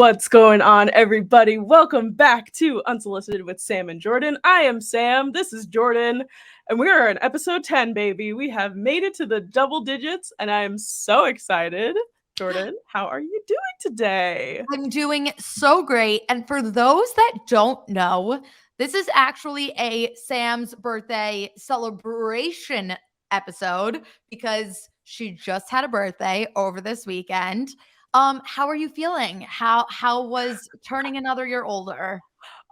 What's going on, everybody? Welcome back to Unsolicited with Sam and Jordyn. I am Sam, this is Jordyn, and we are in episode 10, baby. We have made it to the double digits, and I am so excited. Jordyn, how are you doing today? I'm doing so great. And for those that don't know, this is actually a Sam's birthday celebration episode because she just had a birthday over this weekend. How are you feeling? How was turning another year older?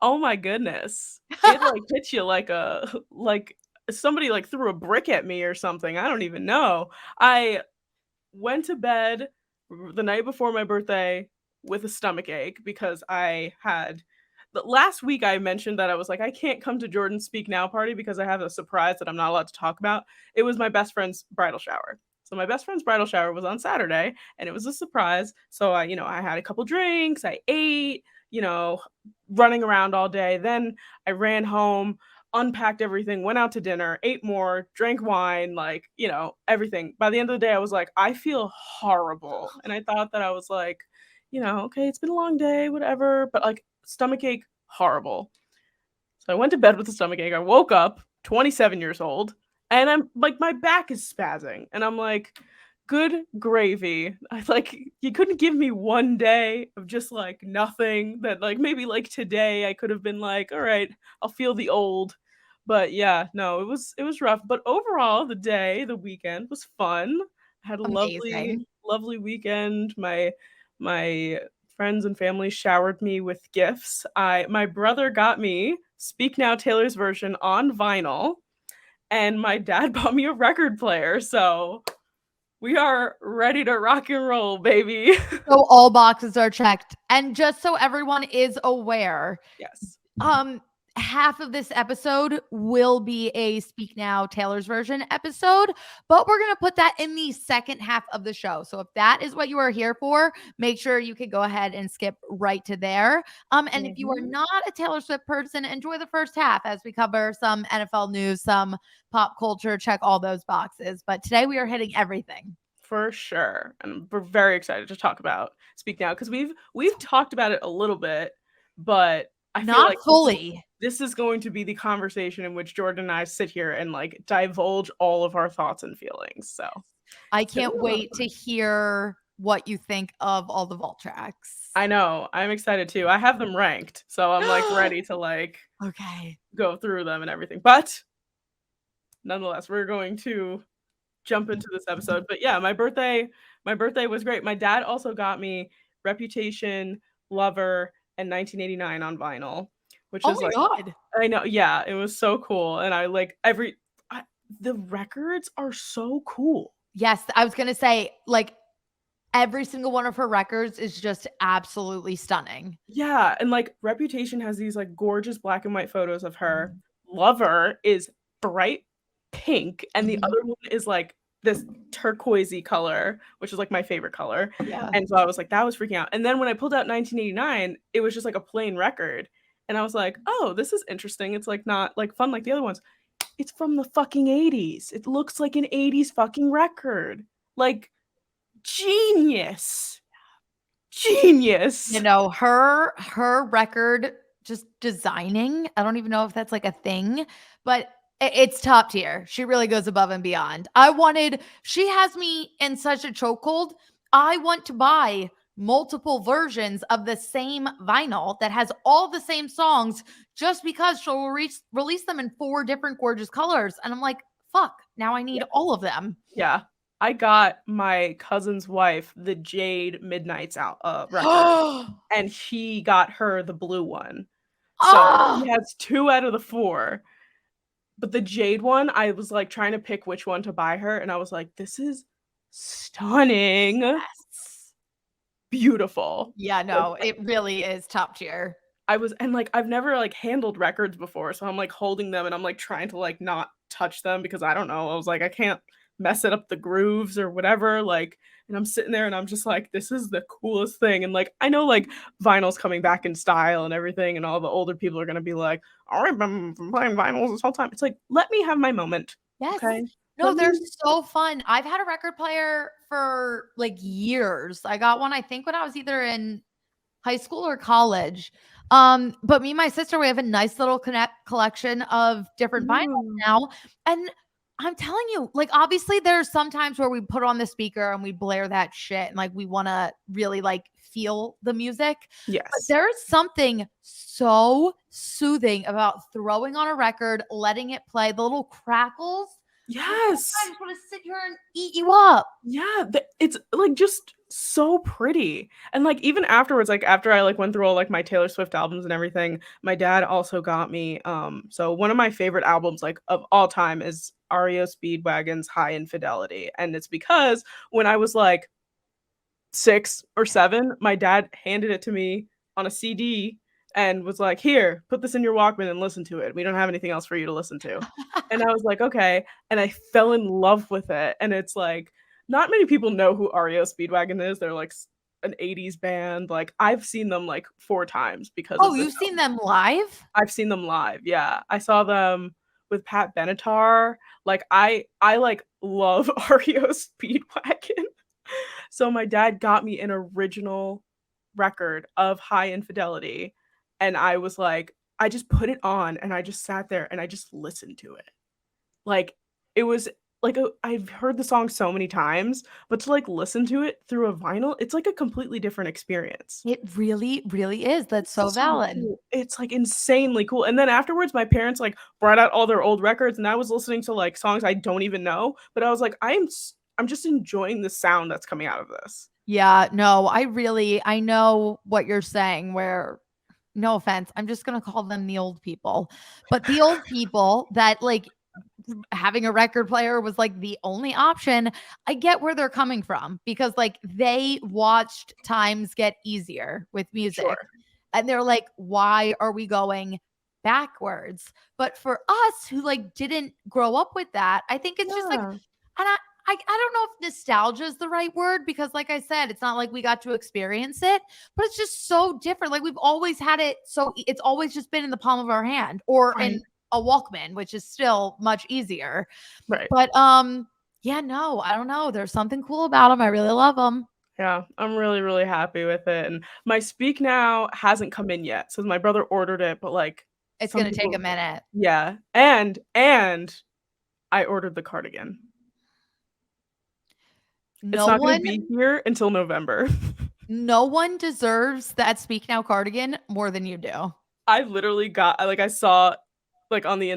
Oh my goodness. It hits you like somebody threw a brick at me or something. I don't even know. I went to bed the night before my birthday with a stomach ache because I had last week I mentioned that I was like, I can't come to Jordyn's Speak Now party because I have a surprise that I'm not allowed to talk about. It was my best friend's bridal shower. So my best friend's bridal shower was on Saturday and it was a surprise. So I had a couple drinks, I ate, running around all day. Then I ran home, unpacked everything, went out to dinner, ate more, drank wine, everything. By the end of the day, I was like, I feel horrible. And I thought that I was like, okay, it's been a long day, whatever. But stomach ache, horrible. So I went to bed with a stomach ache. I woke up 27 years old and I'm like, my back is spazzing. And I'm like, good gravy. You couldn't give me one day of just nothing that maybe today I could have been like, all right, I'll feel the old. But yeah, no, it was rough. But overall, the weekend was fun. I had a Amazing. lovely weekend. My friends and family showered me with gifts. My brother got me Speak Now Taylor's version on vinyl, and my dad bought me a record player. So we are ready to rock and roll, baby. So all boxes are checked. And just so everyone is aware, Yes. half of this episode will be a Speak Now Taylor's version episode, but we're going to put that in the second half of the show. So if that is what you are here for, make sure you can go ahead and skip right to there. And if you are not a Taylor Swift person, enjoy the first half as we cover some NFL news, some pop culture, check all those boxes. But today we are hitting everything. For sure. And we're very excited to talk about Speak Now because we've talked about it a little bit, but I feel not like fully. This is going to be the conversation in which Jordyn and I sit here and divulge all of our thoughts and feelings. So I can't wait to hear what you think of all the vault tracks. I know. I'm excited too. I have them ranked. So I'm ready to okay, go through them and everything. But nonetheless, we're going to jump into this episode. But yeah, my birthday was great. My dad also got me Reputation, Lover, and 1989 on vinyl, which is God. I know, yeah, it was so cool. And I the records are so cool. Yes, I was gonna say every single one of her records is just absolutely stunning. Yeah, and Reputation has these gorgeous black and white photos of her. Lover is bright pink, and the other one is this turquoisey color, which is my favorite color. Yeah. And so I was like, that was freaking out. And then when I pulled out 1989, it was just a plain record. And I was like, oh, this is interesting. It's not fun like the other ones. It's from the fucking 80s. It looks like an 80s fucking record. Genius. Genius. Her record just designing, I don't even know if that's a thing, but it's top tier. She really goes above and beyond. She has me in such a chokehold. I want to buy multiple versions of the same vinyl that has all the same songs just because she'll release them in 4 different gorgeous colors. And I'm like, fuck, now I need all of them. Yeah. I got my cousin's wife the Jade Midnights out record, and he got her the blue one. So he has 2 out of the 4. But the Jade one, I was trying to pick which one to buy her, and I was like, this is stunning. Yes. Beautiful. Yeah, no, it really is top tier. I've never handled records before, so I'm holding them and I'm trying to not touch them because I don't know. I was like, I can't mess it up the grooves or whatever. And I'm sitting there and I'm just like, this is the coolest thing. And I know vinyl's coming back in style and everything, and all the older people are gonna be like, all right, I've been playing vinyls this whole time. It's let me have my moment. Yes. Okay. No, they're so fun. I've had a record player for years. I got one, I think, when I was either in high school or college. But me and my sister, we have a nice little collection of different vinyls Ooh. now. And I'm telling you, like, obviously there's some times where we put on the speaker and we blare that shit and like we want to really like feel the music. But Yes. there's something so soothing about throwing on a record, letting it play, the little crackles. I Yes. just want to sit here and eat you up. Yeah, it's, like, just so pretty, and, like, even afterwards, like, after I, like, went through all, like, my Taylor Swift albums and everything, my dad also got me, so one of my favorite albums, like, of all time is REO Speedwagon's High Infidelity, and it's because when I was, like, 6 or 7, my dad handed it to me on a CD and was like, "Here, put this in your Walkman and listen to it. We don't have anything else for you to listen to." And I was like, "Okay," and I fell in love with it, and it's like, not many people know who REO Speedwagon is. They're like an '80s band. Like, I've seen them like 4 times because Oh, of this you've seen album. them live? I've seen them live, yeah. I saw them with Pat Benatar. Like, I like, love REO Speedwagon. So my dad got me an original record of High Infidelity, and I was like, I just put it on and I just sat there and I just listened to it. Like, it was like I've heard the song so many times, but to, like, listen to it through a vinyl, it's like a completely different experience. It really, really is. That's so It's so valid. cool. It's, like, insanely cool, and then afterwards, my parents, like, brought out all their old records, and I was listening to, like, songs I don't even know, but I was like, I'm just enjoying the sound that's coming out of this. Yeah, no, I know what you're saying where no offense, I'm just gonna call them the old people. But the old people that like having a record player was like the only option. I get where they're coming from because like they watched times get easier with music. Sure. And they're like, why are we going backwards? But for us who like didn't grow up with that, I think it's just like, Yeah. and I don't know if nostalgia is the right word because, like I said, it's not like we got to experience it, but it's just so different. Like we've always had it, so it's always just been in the palm of our hand or Right. in a Walkman, which is still much easier. Right. But yeah, no, I don't know. There's something cool about them. I really love them. Yeah, I'm really, really happy with it, and my Speak Now hasn't come in yet, so my brother ordered it, but, like, It's some gonna take a people. minute. Yeah, and I ordered the cardigan. It's No not gonna one, be here until November. no one deserves that Speak Now cardigan more than you do. I literally I saw, like, on the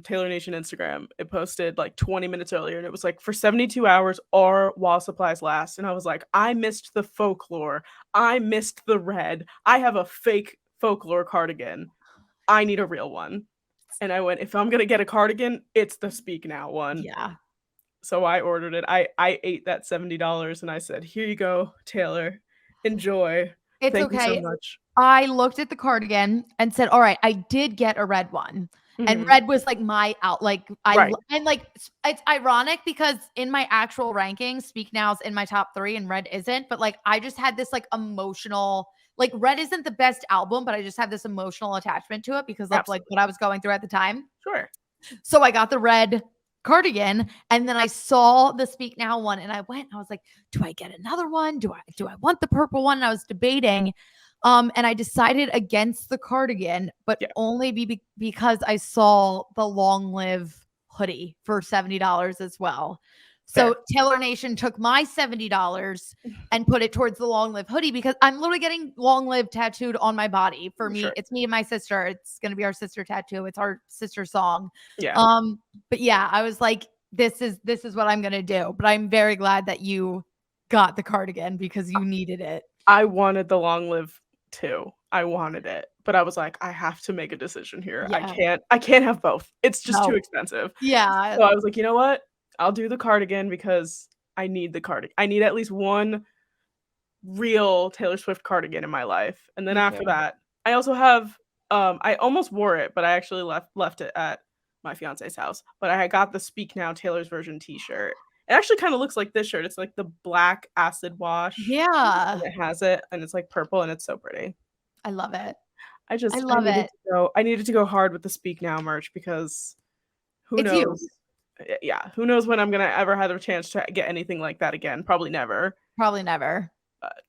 Taylor Nation Instagram, it posted, like, 20 minutes earlier, and it was like, "For 72 hours or while supplies last," and I was like, "I missed the folklore. I missed the red. I have a fake folklore cardigan. I need a real one." And I went, "If I'm gonna get a cardigan, it's the Speak Now one." Yeah. So I ordered it. I ate that $70 and I said, "Here you go, Taylor. Enjoy. It's Thank you so okay. much." I looked at the cardigan and said, "All right, I did get a red one." And Mhm. red was like my out like Right. and like it's ironic because in my actual rankings, Speak Now's in my top 3 and red isn't, but like I just had this like emotional like red isn't the best album, but I just have this emotional attachment to it because of like what Absolutely. I was going through at the time. Sure. So I got the red cardigan and then I saw the Speak Now one and I went, I was like, do I get another one? Do I want the purple one? And I was debating. And I decided against the cardigan, but Yeah, only because I saw the long live hoodie for $70 as well. So fair. Taylor Nation took my $70 and put it towards the long live hoodie because I'm literally getting long live tattooed on my body. For me, Sure. it's me and my sister. It's gonna be our sister tattoo. It's our sister song. Yeah. Um, but yeah, I was like, this is what I'm gonna do. But I'm very glad that you got the cardigan because you needed it. I wanted the long live too. I wanted it, but I was like, "I have to make a decision here. Yeah. I can't have both. It's just too No. expensive." Yeah. So I was like, "You know what? I'll do the cardigan because I need the cardigan. I need at least one real Taylor Swift cardigan in my life." And then Me after too. that, I also have, I almost wore it, but I actually left it at my fiance's house, but I got the Speak Now Taylor's Version t-shirt. It actually kinda looks like this shirt. It's like the black acid wash, and Yeah. it has it, and it's, like, purple, and it's so pretty. I love it. I I love needed it. to I needed to go hard with the Speak Now merch because who It's you. knows. Yeah, who knows when I'm gonna ever have a chance to get anything like that again, probably never, Probably never. but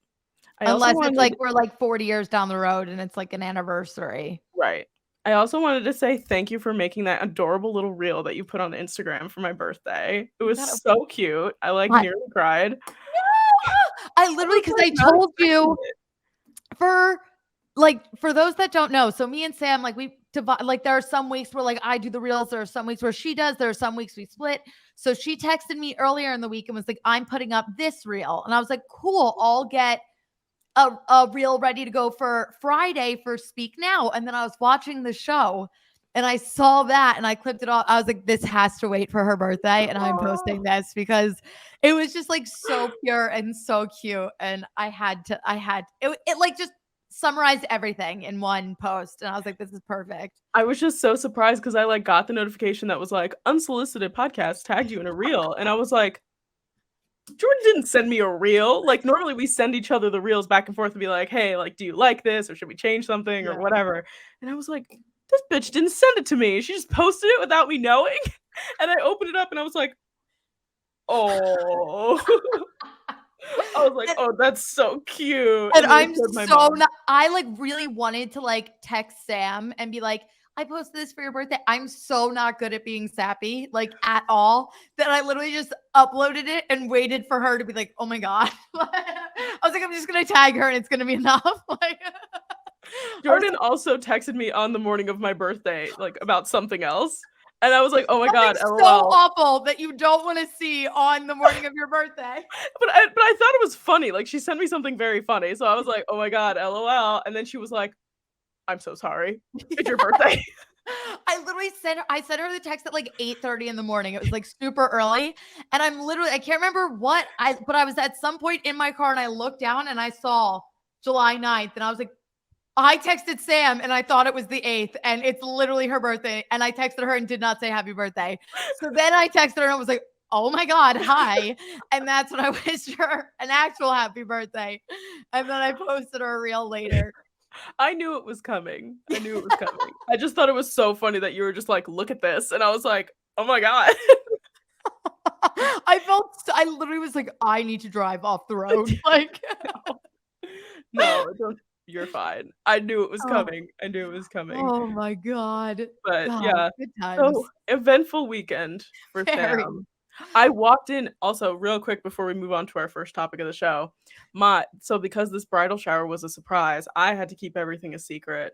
I also Unless it's like wanted we're like 40 years down the road and it's like an anniversary. right. I also wanted to say thank you for making that adorable little reel that you put on Instagram for my birthday. It You was gotta so cute. I, like, I nearly cried. I I literally was, because like, I not told expecting you it. for those that don't know, so me and Sam, like we divide, like there are some weeks where like I do the reels, there are some weeks where she does, there are some weeks we split. So she texted me earlier in the week and was like, I'm putting up this reel. And I was like, cool, I'll get a reel ready to go for Friday for Speak Now. And then I was watching the show and I saw that and I clipped it off. I was like, this has to wait for her birthday. And I'm Aw. posting this because it was just like so pure and so cute. And it like just summarized everything in one post. And I was like, this is perfect. I was just so surprised because I, like, got the notification that was like, "Unsolicited podcast tagged you in a reel," and I was like, "Jordyn didn't send me a reel." Like, normally we send each other the reels back and forth and be like, "Hey, like, do you like this, or should we change something, or Yeah. whatever?" And I was like, "This bitch didn't send it to me. She just posted it without me knowing." And I opened it up and I was like, "Oh." I was like, And "Oh, that's so cute." And And then I I'm showed my so mom. not I, like, really wanted to, like, text Sam and be like, "I posted this for your birthday." I'm so not good at being sappy, like, at all, that I literally just uploaded it and waited for her to be like, "Oh my god." I was like, "I'm just gonna tag her and it's gonna be enough." Like, I was Jordyn also texted me on the morning of my birthday, like, about something else, and I was like, "Oh my something god, so LOL." awful that you don't wanna see on the morning of your birthday. But I thought it was funny, like, she sent me something very funny, so I was like, "Oh my god, LOL," and then she was like, "I'm so sorry. It's your birthday." I sent her the text at like 8:30 in the morning. It was like super early. And I can't remember but I was at some point in my car and I looked down and I saw July 9th and I was like, I texted Sam and I thought it was the 8th and it's literally her birthday. And I texted her and did not say happy birthday. So then I texted her and I was like, oh my God, hi. And that's when I wished her an actual happy birthday. And then I posted her a reel later. I knew it was coming. I knew it was coming. I just thought it was so funny that you were just like, "Look at this," and I was like, "Oh my god." I literally was like, I need to drive off the road. Like, No. No, don't you're fine. I knew it was oh, coming. I knew it was coming. oh my God. But God, yeah. good So, times. eventful weekend for Very. Sam. I walked in also real quick before we move on to our first topic of the show. Because this bridal shower was a surprise, I had to keep everything a secret.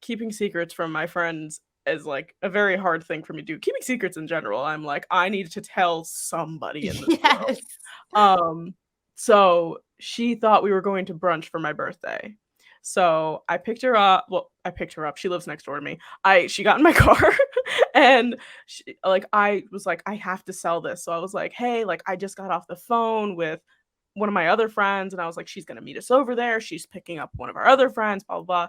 Keeping secrets from my friends is like a very hard thing for me to do. Keeping secrets in general, I'm like, I need to tell somebody in this world. Yes. Um, so she thought we were going to brunch for my birthday. So I picked her up. Well, I picked her up. She lives next door to me. She got in my car and I was like, I have to sell this. So I was like, hey, like I just got off the phone with one of my other friends and I was like, she's gonna meet us over there. She's picking up one of our other friends, blah blah blah.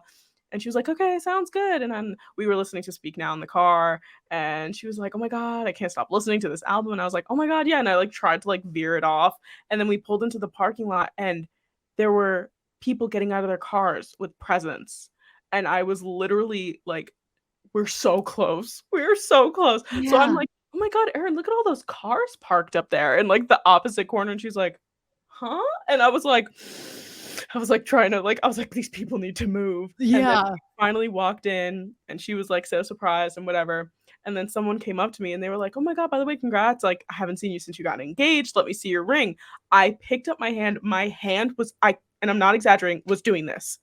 And she was like, okay, sounds good. And then we were listening to Speak Now in the car, and she was like, oh my God, I can't stop listening to this album. And I was like, oh my God, yeah. And I like tried to like veer it off. And then we pulled into the parking lot, and there were people getting out of their cars with presents. And I was literally like, we're so close. We're so close. So I'm Yeah. like, oh my God, Erin, look at all those cars parked up there in like the opposite corner. And she's like, huh? And I was like trying to like, I was like, these people need to move. And then Yeah. we finally walked in and she was like so surprised and whatever. And then someone came up to me and they were like, oh my God, by the way, congrats. Like, I haven't seen you since you got engaged. Let me see your ring. I picked up my hand. My hand was, and I'm not exaggerating, was doing this.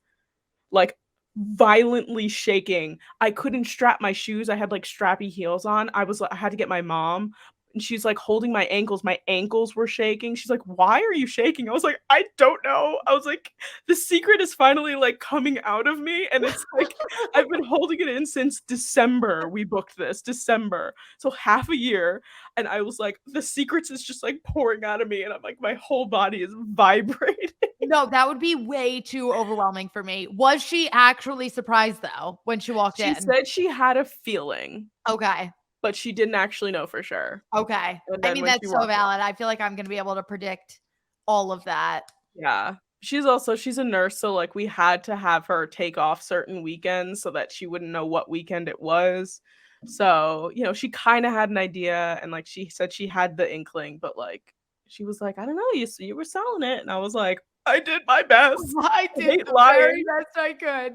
Like violently shaking. I couldn't strap my shoes. I had like strappy heels on. I had to get my mom and she's like holding my ankles. My ankles were shaking. She's like, "Why are you shaking?" I was like, "I don't know." I was like, "The secret is finally like coming out of me and it's like I've been holding it in since December. We booked this December. So half a year and I was like, the secrets is just like pouring out of me and I'm like my whole body is vibrating. No, that would be way too overwhelming for me. Was she actually surprised though when she walked She in? said she had a feeling, Okay. but she didn't actually know for sure. Okay. And I then mean, when she that's so walked in valid. I feel like I'm gonna be able to predict all of that. yeah. She's a nurse, so, like, we had to have her take off certain weekends so that she wouldn't know what weekend it was. So, she kinda had an idea, and, like, she said she had the inkling, but, like, she was like, "I don't know, you were selling it," and I was like, I did my best. I did hate the very lying. best I could.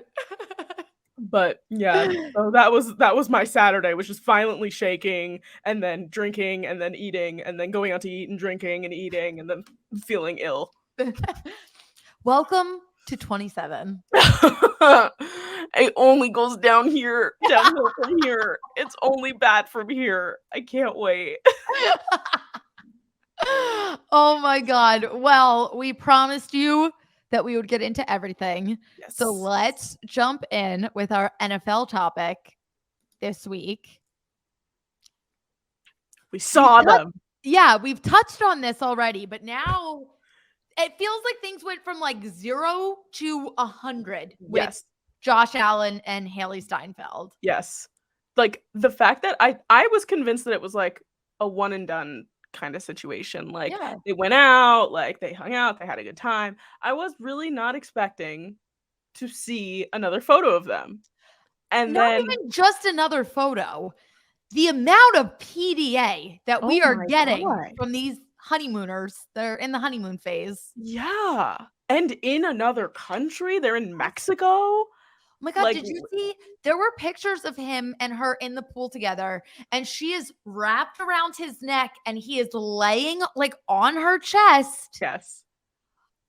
But yeah, so that was my Saturday, was just violently shaking and then drinking and then eating and then going out to eat and drinking and eating and then feeling ill. Welcome to 27. It only goes downhill from here. It's only bad from here. I can't wait. Oh my God. Well, we promised you that we would get into everything. So Yes. let's jump in with our NFL topic this week. We saw them. Yeah, we've touched on this already, but now it feels like things went from like 0 to 100 with Yes. Josh Allen and Hailee Steinfeld. Yes. Like, the fact that I was convinced that it was, like, a one and done kinda situation, like, Yeah. they went out, like, they hung out, they had a good time. I was really not expecting to see another photo of them, and Not then even just another photo. The amount of PDA that we oh are my getting god. from these honeymooners, they're in the honeymoon phase. Yeah, and in another country, they're in Mexico, Oh my God, like did you see? There were pictures of him and her in the pool together, and she is wrapped around his neck and he is laying like on her chest. yes,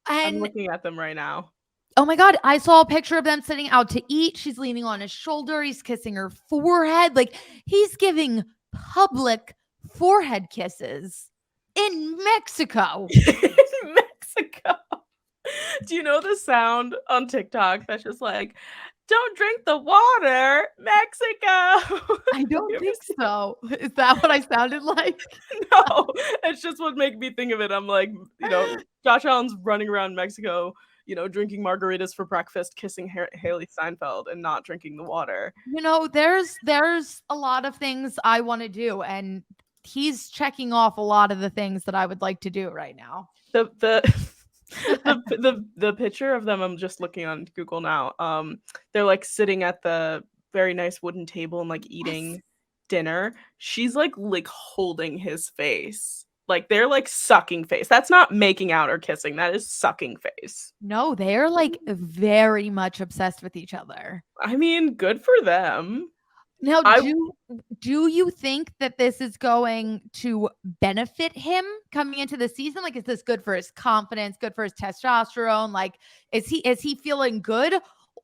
I'm And looking at them right now. oh my God, I saw a picture of them sitting out to eat. She's leaning on his shoulder. He's kissing her forehead. Like he's giving public forehead kisses in Mexico. In Mexico. Do you know the sound on TikTok that's just like, "Don't drink the water, Mexico." I don't You ever think seen so. Is that what I sounded like? No, it's just what make me think of it. I'm like, Josh Allen's running around Mexico, drinking margaritas for breakfast, kissing Hailee Steinfeld, and not drinking the water. There's a lot of things I want to do, and he's checking off a lot of the things that I would like to do right now. The the picture of them, I'm just looking on Google now. They're like sitting at the very nice wooden table and like eating dinner. She's like holding his face. Like they're like sucking face. That's not making out or kissing. That is sucking face. No, they're like very much obsessed with each other. I mean, good for them. Now, I do you think that this is going to benefit him coming into the season? Like, is this good for his confidence, good for his testosterone? Like, is he feeling good?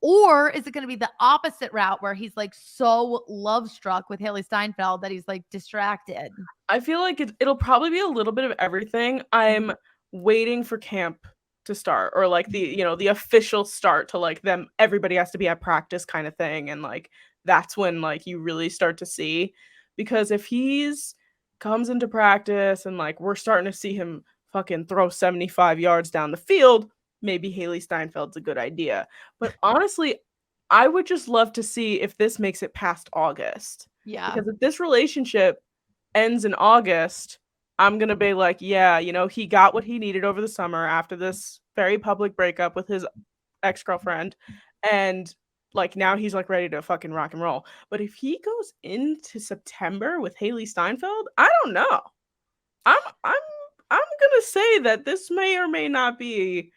Or is it going to be the opposite route where he's like so love struck with Hailee Steinfeld that he's like distracted? I feel like it'll probably be a little bit of everything. I'm waiting for camp to start, or like the official start to like them. Everybody has to be at practice kind of thing, and like that's when like you really start to see, because if he's comes into practice and like we're starting to see him fucking throw 75 yards down the field, maybe Hailee Steinfeld's a good idea. But honestly, I would just love to see if this makes it past August. Yeah. Because if this relationship ends in August, I'm going to be like, yeah, he got what he needed over the summer after this very public breakup with his ex-girlfriend. And like now he's like ready to fucking rock and roll. But if he goes into September with Hailee Steinfeld, I don't know. I'm gonna say that this may or may not be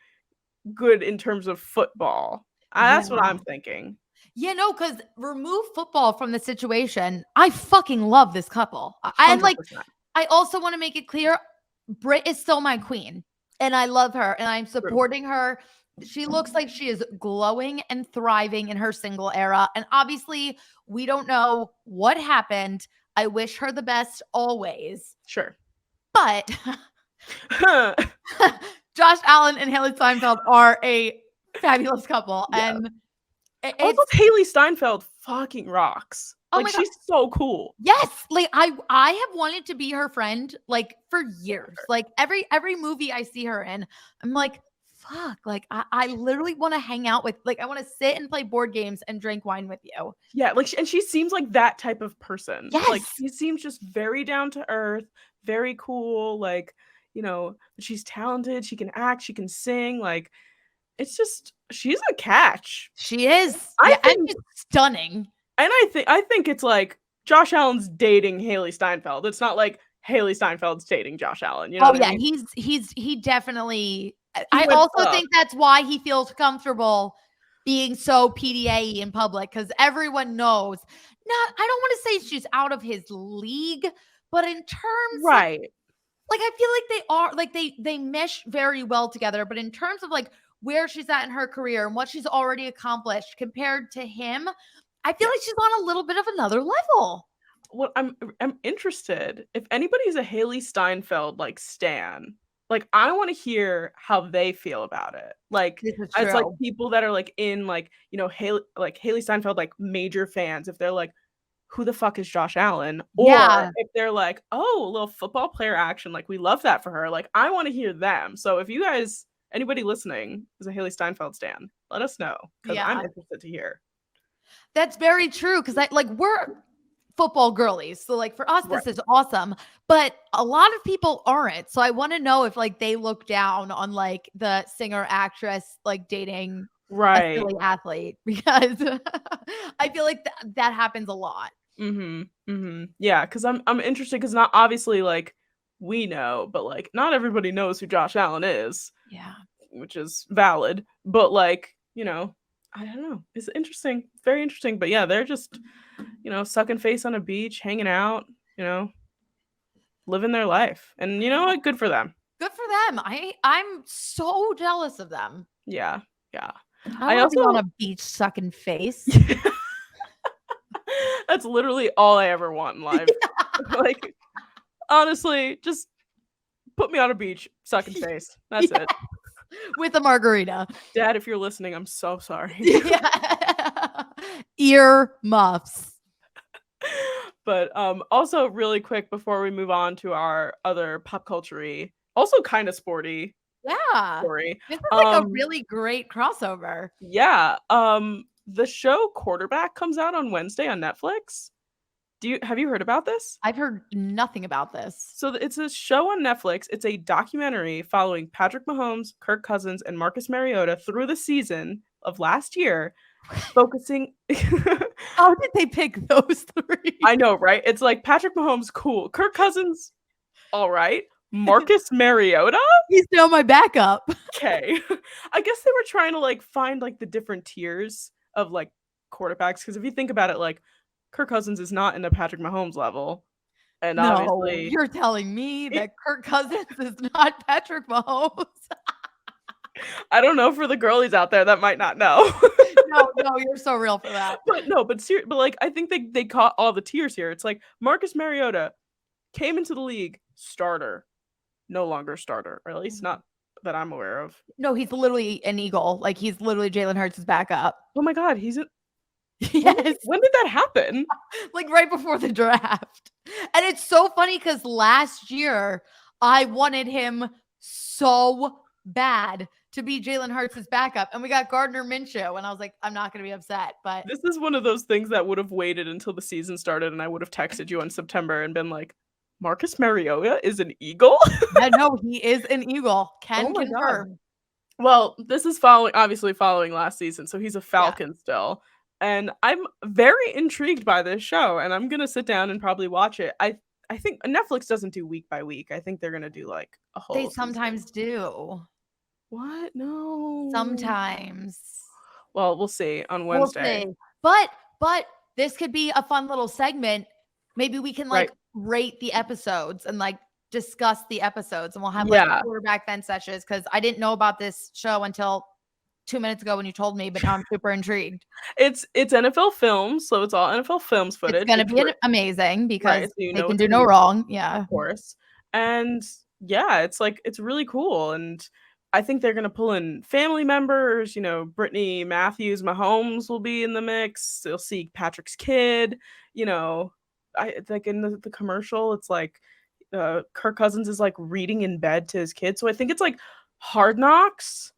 good in terms of football. That's what I'm thinking. Yeah, no, because remove football from the situation. I fucking love this couple. And like, 100%. I also want to make it clear, Brit is still my queen, and I love her, and I'm supporting her. She looks like she is glowing and thriving in her single era. And obviously, we don't know what happened. I wish her the best always. Sure. But Josh Allen and Hailee Steinfeld are a fabulous couple. Yeah. And also, Hailee Steinfeld fucking rocks. Oh like, she's so cool. Yes. Like I have wanted to be her friend like for years. Like every movie I see her in, I'm like, fuck. Like I literally want to hang out with, like, I want to sit and play board games and drink wine with you. Yeah, like, and she seems like that type of person. Yes. Like, she seems just very down to earth, very cool. Like, she's talented. She can act. She can sing. Like, it's just, she's a catch. She is. I think, and she's stunning. And I think it's like Josh Allen's dating Hailee Steinfeld. It's not like Hailee Steinfeld's dating Josh Allen. You know? Oh yeah, I mean? he definitely He I went also up. think that's why he feels comfortable being so PDA in public, because everyone knows. Not, I don't want to say she's out of his league, but in terms Right. like I feel like they are like they mesh very well together. But in terms of like where she's at in her career and what she's already accomplished compared to him, I feel Yeah. like she's on a little bit of another level. Well, I'm interested. If anybody's a Hailee Steinfeld, like, stan, like, I wanna hear how they feel about it. Like, This is as, like, true. people that are, like, in, like, Hailee Steinfeld, like, major fans, if they're like, "Who the fuck is Josh Allen?" Or Yeah. if they're like, "Oh, a little football player action, like, we love that for her." Like, I wanna hear them. So if you guys anybody listening is a Hailee Steinfeld stan, let us know because 'cause I'm Yeah. interested to hear. That's very true. Cause I like we're football girlies. So like for us, Right. this is awesome. But a lot of people aren't. So I want to know if like they look down on like the singer actress like dating a Right. silly athlete because I feel like that happens a lot. Mhm, mhm. Yeah, because I 'cause I'm interested because not obviously, like, we know, but, like, not everybody knows who Josh Allen is, Yeah. which is valid, but, like, I don't know. It's interesting, very interesting, but yeah, they're just, sucking face on a beach, hanging out, you know, living their life, and you know what? Good for them. Good for them. I'm so jealous of them. Yeah, yeah. I I want to be on also a beach sucking face. That's literally all I ever want in life. Like, honestly, just put me on a beach, sucking face. That's Yes. it. With a margarita. Dad, if you're listening, I'm so sorry. Yeah. Ear muffs. But, also really quick before we move on to our other pop culture-y, also kinda sporty Yeah. story. This is like a Um, really great crossover. yeah, the show Quarterback comes out on Wednesday on Netflix. Have you heard about this? I've heard nothing about this. So it's a show on Netflix. It's a documentary following Patrick Mahomes, Kirk Cousins, and Marcus Mariota through the season of last year, focusing How did they pick those 3? I know, right? It's like Patrick Mahomes, cool. Kirk Cousins, all right. Marcus Mariota? He's still my backup. Okay. I guess they were trying to like find like the different tiers of like quarterbacks because if you think about it, like Kirk Cousins is not in the Patrick Mahomes level, and No, obviously, you're telling me it, that Kirk Cousins is not Patrick Mahomes? I don't know for the girlies out there that might not know, No, no, you're so real for that. but no, but like I think they caught all the tiers here. It's like Marcus Mariota came into the league starter, no longer starter, or at least not that I'm aware of. No, he's literally an Eagle. Like, he's literally Jalen Hurts' backup. Oh my god, he's in Yes. when did that happen? Like, right before the draft. And it's so funny because last year, I wanted him so bad to be Jalen Hurts' backup. And we got Gardner Minshew. And I was like, I'm not going to be upset. But This is one of those things that would have waited until the season started, and I would have texted you in September and been like, "Marcus Mariota is an Eagle?" yeah, no, he is an Eagle. Oh Can my god. confirm. Well, this is obviously following last season, so he's a Yeah. Falcon still, and I'm very intrigued by this show, and I'm gonna sit down and probably watch it. I think Netflix doesn't do week by week. I think they're gonna do, like, a They whole season. sometimes do. What? No. Sometimes. Well, we'll see on We'll Wednesday. see. But this could be a fun little segment. Maybe we can like Right. rate the episodes and like discuss the episodes and we'll have like Yeah. quarterback vent sessions because I didn't know about this show until 2 minutes ago when you told me, but now I'm super intrigued. It's NFL Films, so it's all NFL Films It's footage. gonna It's be where amazing right, because so you they know can it's do gonna no be wrong. Yeah. of course. And yeah, it's like it's really cool, and I think they're gonna pull in family members, Brittany Matthews Mahomes will be in the mix. They'll see Patrick's kid, you know. Like in the commercial, it's like Kirk Cousins is like reading in bed to his kid. So I think it's like Hard Knocks.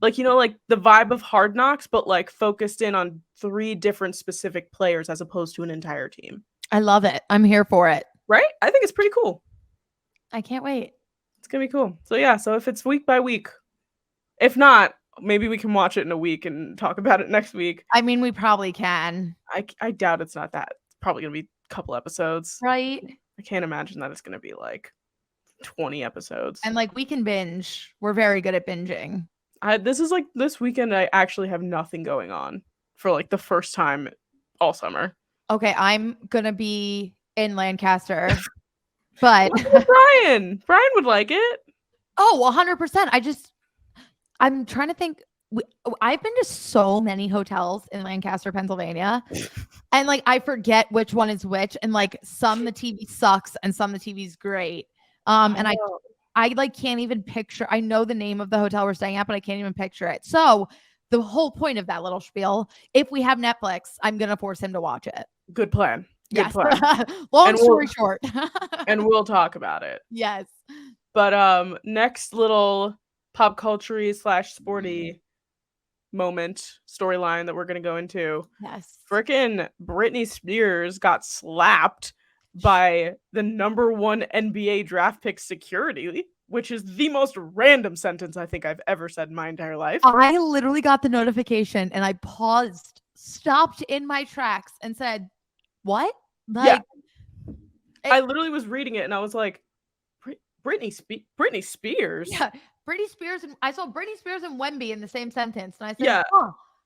Like, like the vibe of Hard Knocks, but like focused in on 3 different specific players as opposed to an entire team. I love it. I'm here for it. Right? I think it's pretty cool. I can't wait. It's gonna be cool. So yeah, so if it's week by week, if not, maybe we can watch it in a week and talk about it next week. I mean, we probably can. I doubt it's not that. It's probably gonna be a couple episodes. Right? I can't imagine that it's gonna be like 20 episodes. And like we can binge. We're very good at binging. This is like this weekend I actually have nothing going on for like the first time all summer. Okay, I'm gonna be in Lancaster, but Look at Brian. Brian would like it. oh, 100%. I'm trying to think. I've been to so many hotels in Lancaster, Pennsylvania, and like I forget which one is which. And like some the TV sucks and some the TV's great. And I like can't even picture. I know the name of the hotel we're staying at, but I can't even picture it. So the whole point of that little spiel, if we have Netflix, I'm gonna force him to watch it. Good plan. Good plan. Long story short. And we'll talk about it. Yes. But next little pop culture / sporty moment storyline that we're gonna go into. Yes. Frickin' Britney Spears got slapped by the #1 NBA draft pick security, which is the most random sentence I think I've ever said in my entire life. I literally got the notification and I paused, stopped in my tracks and said, what? Like, yeah. I literally was reading it and I was like, Britney Spears? Yeah. Britney Spears. And I saw Britney Spears and Wemby in the same sentence. And I said, yeah.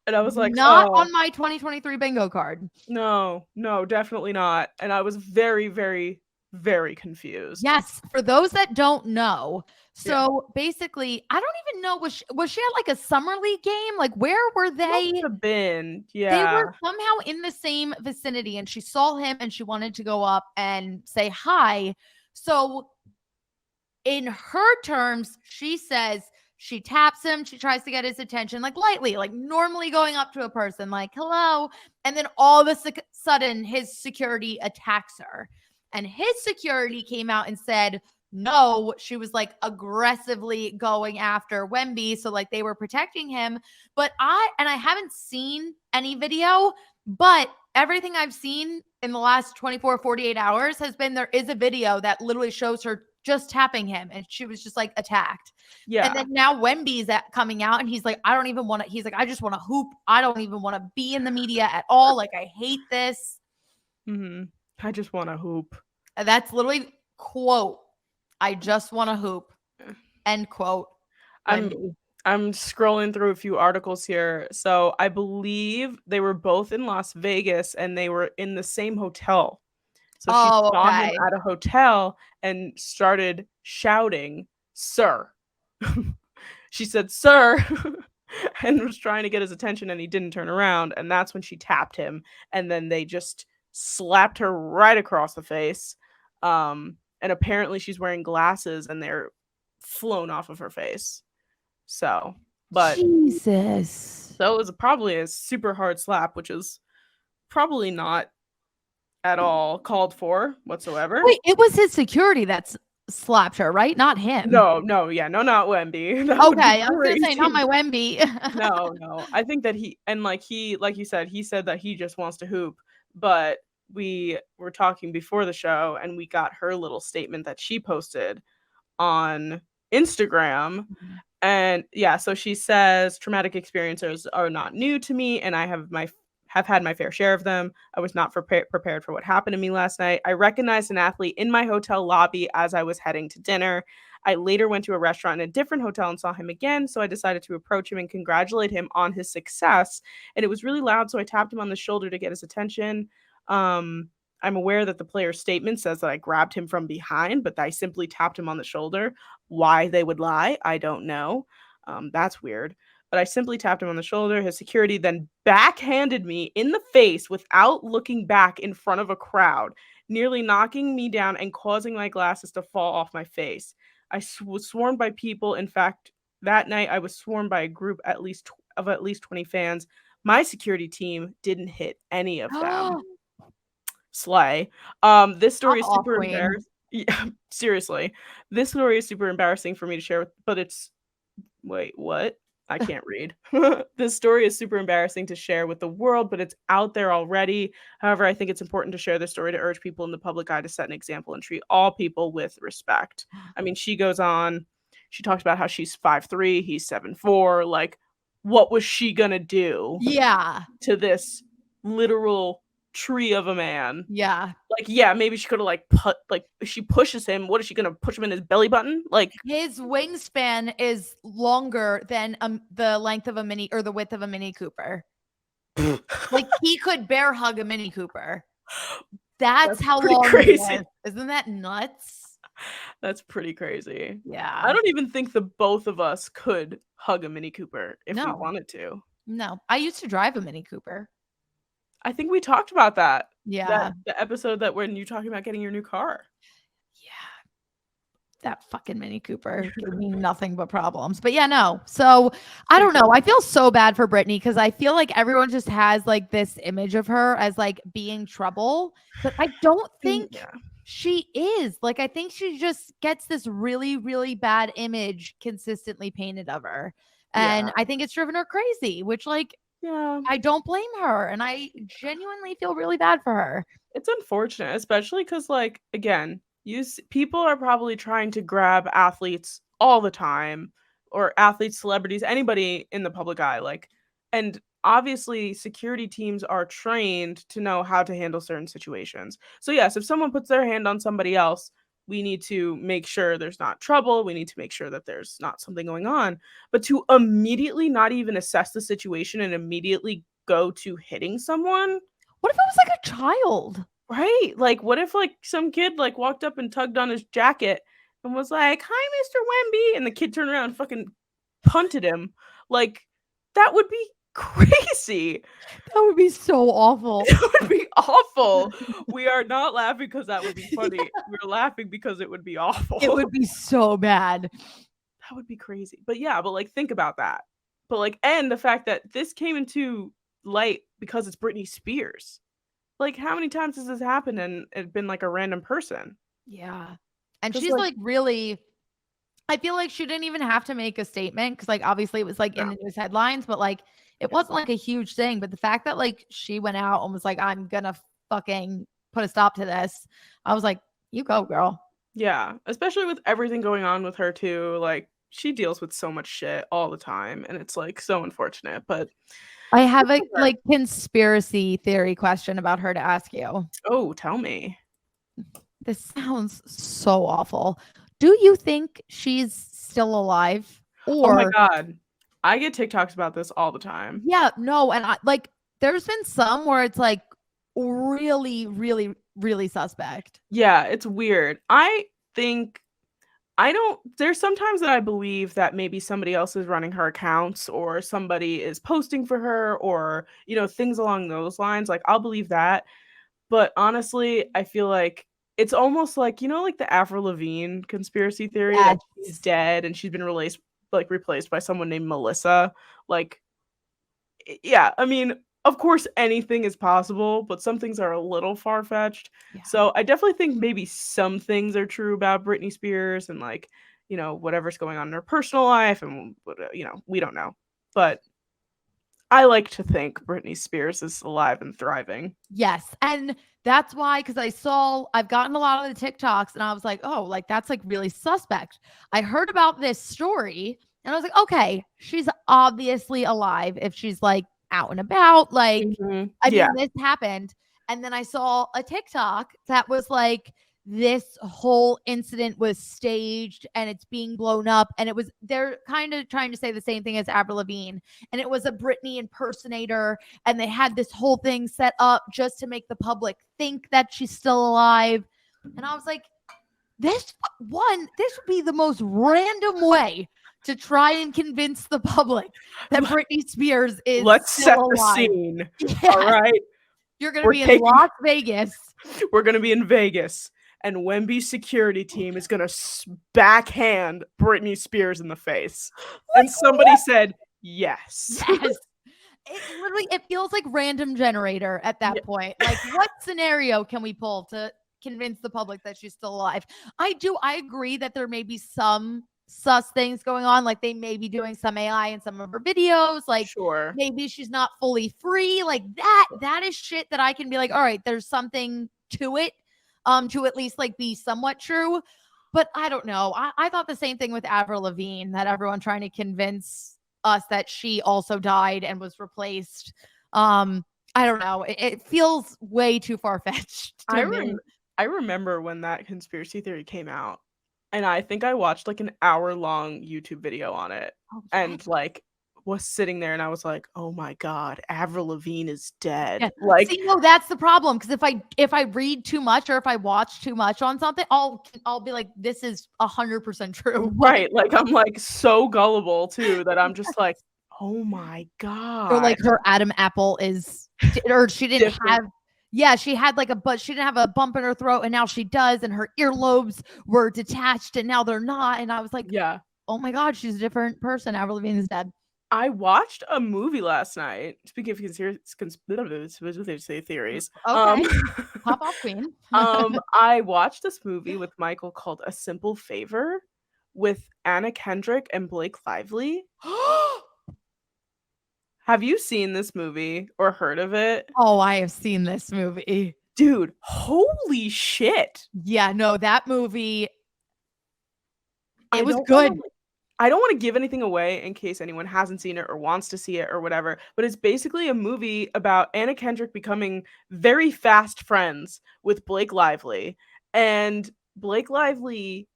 And I was like, not on my 2023 bingo card. No, definitely not. And I was very, very, very confused. Yes. For those that don't know, so basically, I don't even know, was she at like a summer league game? Like where were they? Must have been. Yeah. They were somehow in the same vicinity and she saw him and she wanted to go up and say hi. So in her terms, she says she taps him. She tries to get his attention, like lightly, like normally going up to a person, like, hello. And then all of a sudden, his security attacks her. And his security came out and said, no, she was like aggressively going after Wemby. So like they were protecting him. But I haven't seen any video, but everything I've seen in the last 24, 48 hours has been there is a video that literally shows her just tapping him and she was just like attacked. Yeah. And then now Wemby's coming out and he's like, I don't even want to, he's like, I just want to hoop. I don't even want to be in the media at all. Like, I hate this. I just want to hoop. That's literally quote. I just want to hoop. End quote. I'm scrolling through a few articles here. So I believe they were both in Las Vegas and they were in the same hotel. So she saw him at a hotel and started shouting, sir. She said, sir, and was trying to get his attention and he didn't turn around. And that's when she tapped him. And then they just slapped her right across the face. And apparently she's wearing glasses and they're flown off of her face. So, but Jesus. So it was probably a super hard slap, which is probably not at all called for whatsoever. Wait, it was his security that's slapped her, right? Not him. No, not Wemby. Okay, I was gonna say not my Wemby. No. I think that like you said, he said that he just wants to hoop, but we were talking before the show and we got her little statement that she posted on Instagram. And yeah, so she says traumatic experiences are not new to me and I have had my fair share of them. I was not prepared for what happened to me last night. I recognized an athlete in my hotel lobby as I was heading to dinner. I later went to a restaurant in a different hotel and saw him again, so I decided to approach him and congratulate him on his success. And it was really loud, so I tapped him on the shoulder to get his attention. I'm aware that the player's statement says that I grabbed him from behind, but I simply tapped him on the shoulder. Why they would lie, I don't know. That's weird. But I simply tapped him on the shoulder. His security then backhanded me in the face without looking back in front of a crowd, nearly knocking me down and causing my glasses to fall off my face. I was swarmed by people. In fact, that night I was swarmed by a group of at least 20 fans. My security team didn't hit any of them. Slay. This story is super embarrassing. Yeah, seriously. This story is super embarrassing for me to share, but it's wait, what? I can't read. This story is super embarrassing to share with the world, but it's out there already. However, I think it's important to share this story to urge people in the public eye to set an example and treat all people with respect. I mean, she goes on, she talks about how she's 5'3", he's 7'4". Like, what was she gonna do? Yeah. To this literal tree of a man. Yeah. Like, yeah, maybe she could have like put like if she pushes him, what is she gonna push him in his belly button? Like His wingspan is longer than the length of a mini or the width of a Mini Cooper. Like he could bear hug a Mini Cooper. That's that's how pretty long he crazy. is. Isn't that nuts? That's pretty crazy. I Yeah. don't even think the both of us could hug a Mini Cooper if we No. wanted to. No. I used to drive a Mini Cooper. I think we talked about that. That Yeah. the episode that when you talking about getting your new car. Yeah. That fucking Mini Cooper gave me nothing but problems. But yeah, no. So I don't know. I feel so bad for Britney because I feel like everyone just has like this image of her as like being trouble. But I don't think Yeah. she is. Like, I think she just gets this really, really bad image consistently painted of her. Yeah. And I think it's driven her crazy, which, like, Yeah. I don't blame her. And I genuinely feel really bad for her. It's unfortunate, especially because, like, again, people are probably trying to grab athletes all the time, or athletes, celebrities, anybody in the public eye. Like, and obviously, security teams are trained to know how to handle certain situations. So, yes, if someone puts their hand on somebody else, we need to make sure there's not trouble. We need to make sure that there's not something going on. But to immediately not even assess the situation and immediately go to hitting someone, What if it was like a child? right? Like, what if, like, some kid, like, walked up and tugged on his jacket and was like, "Hi, Mr. Wemby," and the kid turned around and fucking punted him? Like, that would be crazy. That would be so awful. It would be awful. We are not laughing because that would be funny. We're laughing because it would be awful. It would be so bad. That would be crazy. But yeah, but, like, think about that. But, like, and the fact that this came into light because it's Britney Spears. Like, how many times has this happened and it been, like, a random person? Yeah. And Just she's like like really, I feel like she didn't even have to make a statement because, like, obviously it was like in no. the news headlines, but like it wasn't like a huge thing. But the fact that like she went out and was like, I'm gonna fucking put a stop to this, I was like, you go, girl. Yeah, especially with everything going on with her too, like, she deals with so much shit all the time, and it's, like, so unfortunate, but I have good a for her. like conspiracy theory question about her to ask you. Oh, tell me. This sounds so awful. Do you think she's still alive? Oh my Or god. I get TikToks about this all the time. yeah, no, and I like there's been some where it's like really, really, really suspect. Yeah, it's weird. I think I don't there's sometimes that I believe that maybe somebody else is running her accounts or somebody is posting for her or, things along those lines, like, I'll believe that. But honestly, I feel like it's almost like, like the Avril Lavigne conspiracy theory Yes. that she's dead and she's been replaced by someone named Melissa. Like, yeah, I mean, of course anything is possible, but some things are a little far-fetched. Yeah. So I definitely think maybe some things are true about Britney Spears and, like, whatever's going on in her personal life and we don't know. But I like to think Britney Spears is alive and thriving. Yes. And that's why, because I've gotten a lot of the TikToks and I was like, oh, like that's like really suspect. I heard about this story and I was like, okay, she's obviously alive if she's like out and about. Like, Mhm. I Yeah. mean, this happened. And then I saw a TikTok that was like, this whole incident was staged and it's being blown up. And they're kind of trying to say the same thing as Avril Lavigne. And it was a Britney impersonator. And they had this whole thing set up just to make the public think that she's still alive. And I was like, this would be the most random way to try and convince the public that Britney Spears is Let's set still the alive. scene. Yes. All right. You're going to be in Las Vegas. We're going to be in Vegas. And Wemby's security team is going to backhand Britney Spears in the face. Like, and somebody said, yes. Yes. It feels like random generator at that point. Like, what scenario can we pull to convince the public that she's still alive? I agree that there may be some sus things going on. Like, they may be doing some AI in some of her videos. Like, sure. Maybe she's not fully free. Like, that is shit that I can be like, all right, there's something to it. To at least like be somewhat true. But I don't know. I thought the same thing with Avril Lavigne, that everyone trying to convince us that she also died and was replaced. I don't know. It feels way too far-fetched I to rem me. I remember when that conspiracy theory came out, and I think I watched, like, an hour-long YouTube video on it, Oh, yeah. and, like, was sitting there and I was like, "Oh my god, Avril Lavigne is Yeah. dead." See, Like no, that's the problem. Because if I read too much or if I watch too much on something, I'll be like, "This is 100% true." Like, right, like, I'm, like, so gullible too that I'm just like, "Oh my or god." like her Adam Apple is or she didn't Different. have yeah, she had like she didn't have a bump in her throat and now she does, and her earlobes were detached and now they're not. And I was like, Yeah. "Oh my god, she's a different person. Avril Lavigne is dead." I watched a movie last night, speaking of conspiracy theories, Okay. Pop off queen. I watched this movie with Michael called A Simple Favor with Anna Kendrick and Blake Lively. Have you seen this movie or heard of it? Oh, I have seen this movie. Dude, holy shit. Yeah, no, that movie, I it was don't wanna good. I don't wanna give anything away in case anyone hasn't seen it or wants to see it or whatever, but it's basically a movie about Anna Kendrick becoming very fast friends with Blake Lively, and Blake Lively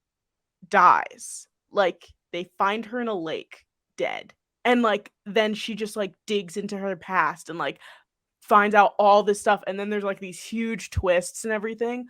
dies. Like, they find her in a lake dead, and, like, then she just, like, digs into her past and, like, finds out all this stuff, and then there's, like, these huge twists and everything.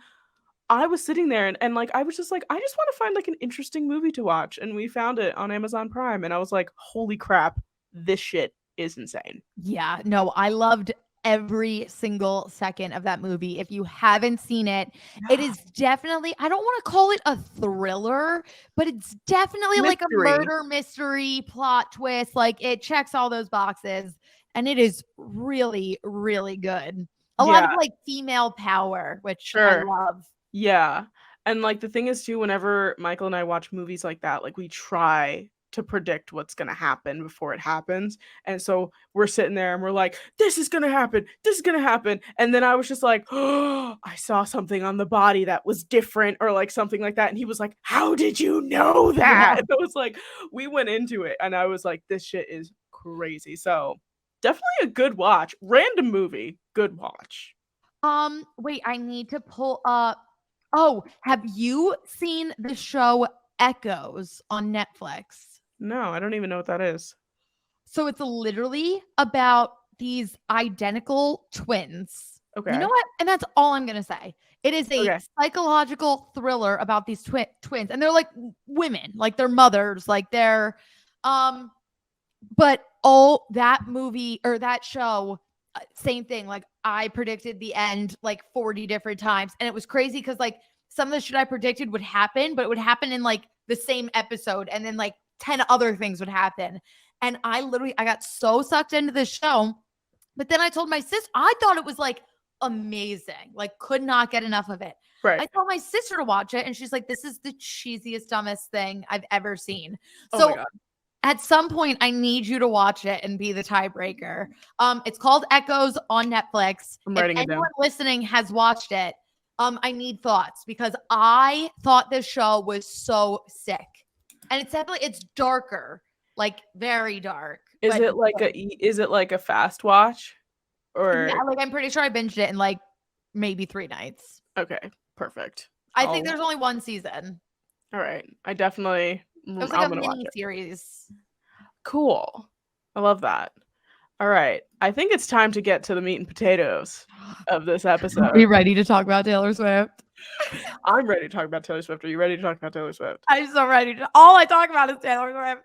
I was sitting there and, like, I was just like, "I just wanna find, like, an interesting movie to watch," and we found it on Amazon Prime, and I was like, "Holy crap, this shit is insane." Yeah, no, I loved every single second of that movie. If you haven't seen it, it Yeah. is definitely, I don't want to call it a thriller, but it's definitely like a Mystery. murder mystery plot twist. Like it checks all those boxes and it is really, really good. A lot of Yeah, like female power, which I sure. love. Yeah, and, like, the thing is too, whenever Michael and I watch movies like that, like, we try to predict what's gonna happen before it happens, and so we're sitting there and we're like, "This is gonna happen, this is gonna happen," and then I was just like, "Oh, I saw something on the body that was different," or, like, something like that, and he was like, "How did you know that?" Yeah. And I was like we went into it, and I was like, "This shit is crazy," so, definitely a good watch. Random movie, good watch. Wait, I need to pull up. Oh, have you seen the show Echoes on Netflix? No, I don't even know what that is. So it's literally about these identical twins. You know Okay. what? And that's all I'm going to say. It is a Okay. psychological thriller about these twins, and they're like women, like they're mothers, like they're um but all that movie or that show, same thing. Like I predicted the end like 40 different times. And it was crazy because like some of the shit I predicted would happen, but it would happen in like the same episode. And then like 10 other things would happen. And I got so sucked into this show. But then I told my sister, I thought it was like amazing, like could not get enough of it. I Right. told my sister to watch it and she's like, this is the cheesiest, dumbest thing I've ever seen. Oh my So god. at some point, I need you to watch it and be the tiebreaker. It's called Echoes on Netflix. I'm If writing it anyone down. listening has watched it, I need thoughts because I thought this show was so sick. And it's darker, like very dark, Is but it like good. is it like a fast watch? Yeah, Or like I'm pretty sure I binged it in like maybe 3 nights. okay, perfect. I think I'll there's only one season. alright. I definitely It was like a I'm gonna watch mini it. series. Cool. I love that. Alright. I think it's time to get to the meat and potatoes of this Are episode. you ready to talk about Taylor Swift? I'm ready to talk about Taylor Swift. Are you ready to talk about Taylor Swift? I'm so ready to. All I talk about is Taylor Swift.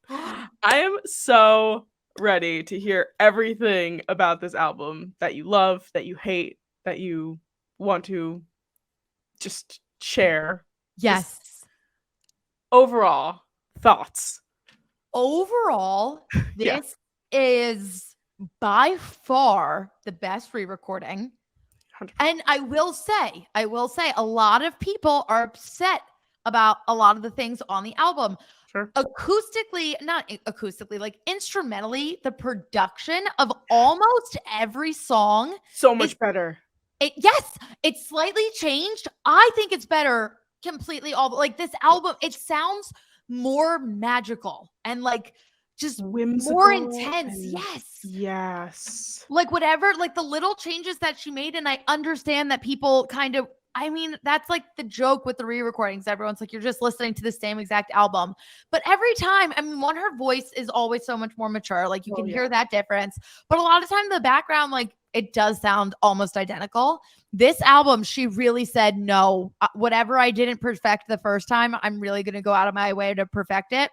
I am so ready to hear everything about this album that you love, that you hate, that you want to just share. Just Yes. overall thoughts. Overall, Yeah, this is by far the best re-recording. 100%. And I will say a lot of people are upset about a lot of the things on the album. Sure. Acoustically, not acoustically, like instrumentally, the production of almost every song So is much better. yes, it's slightly changed. I think it's better completely all like this album, it sounds more magical and like just more whimsical intense. and Yes. yes. Like whatever, like the little changes that she made. And I understand that people kind of, I mean, that's like the joke with the re-recordings. Everyone's like, you're just listening to the same exact album. But every time, I mean, one, her voice is always so much more mature. Like you Oh, can yeah. hear that difference. But a lot of time the background, like it does sound almost identical. This album, she really said, no, whatever I didn't perfect the first time, I'm really going to go out of my way to perfect it.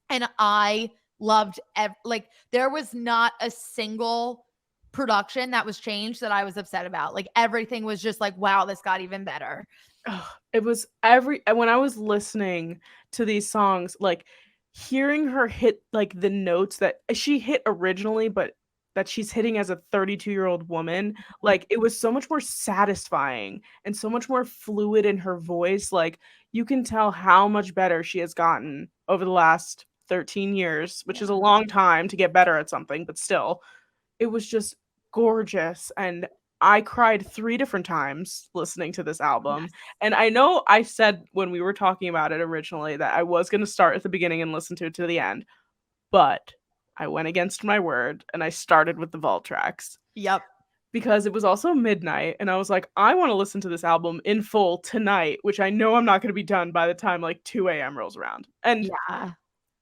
And I loved, like there was not a single production that was changed that I was upset about. Like everything was just like, wow, this got even better. Ugh, it was when I was listening to these songs, like hearing her hit like the notes that she hit originally, but that she's hitting as a 32-year-old woman, like it was so much more satisfying and so much more fluid in her voice. Like you can tell how much better she has gotten over the last 13 years, which is a Yeah. long time to get better at something, but still, it was just gorgeous. And I cried 3 different times listening to this album. Yes. And I know I said when we were talking about it originally that I was going to start at the beginning and listen to it to the end, but I went against my word and I started with the vault tracks Yep. because it was also midnight and I was like, I want to listen to this album in full tonight, which I know I'm not going to be done by the time like 2 a.m. rolls around. And Yeah.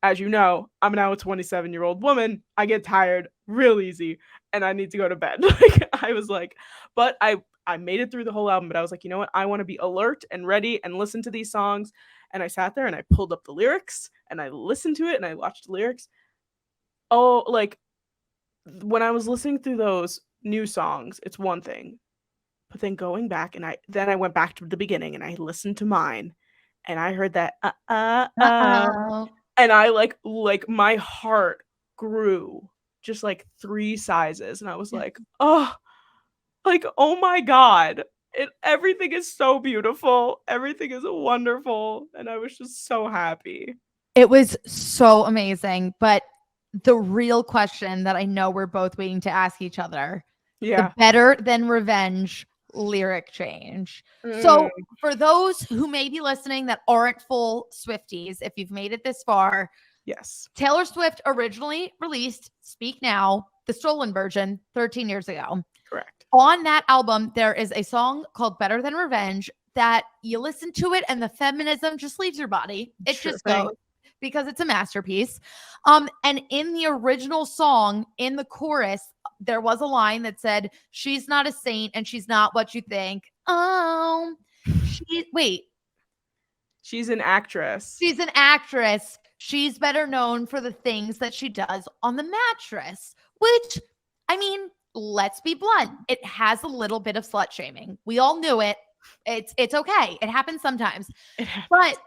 as you know, I'm now a 27-year-old woman. I get tired real easy and I need to go to bed. Like I was like, but I made it through the whole album, but I was like, you know what? I want to be alert and ready and listen to these songs. And I sat there and I pulled up the lyrics and I listened to it and I watched the lyrics. Oh, like when I was listening through those new songs, it's one thing. But then going back and I went back to the beginning and I listened to mine and I heard that Uh-oh. and I like my heart grew just like 3 sizes and I was like, "Oh my god. Everything is so beautiful. Everything is wonderful." And I was just so happy. It was so amazing. But the real question that I know we're both waiting to ask each other, the Yeah. better than revenge lyric change. Mm, So for those who may be listening that aren't full Swifties, if you've made it this far, yes. Taylor Swift originally released Speak Now, the stolen version, 13 years ago. Correct. On that album, there is a song called Better Than Revenge that you listen to it and the feminism just leaves your body. It Sure just thing. goes because it's a masterpiece. And in the original song, in the chorus, there was a line that said, "She's not a saint and she's not what you think." Oh, wait, She's an actress. she's an actress. She's better known for the things that she does on the mattress, which, I mean, let's be blunt. It has a little bit of slut shaming. We all knew it. It's okay. It happens sometimes. It happens. But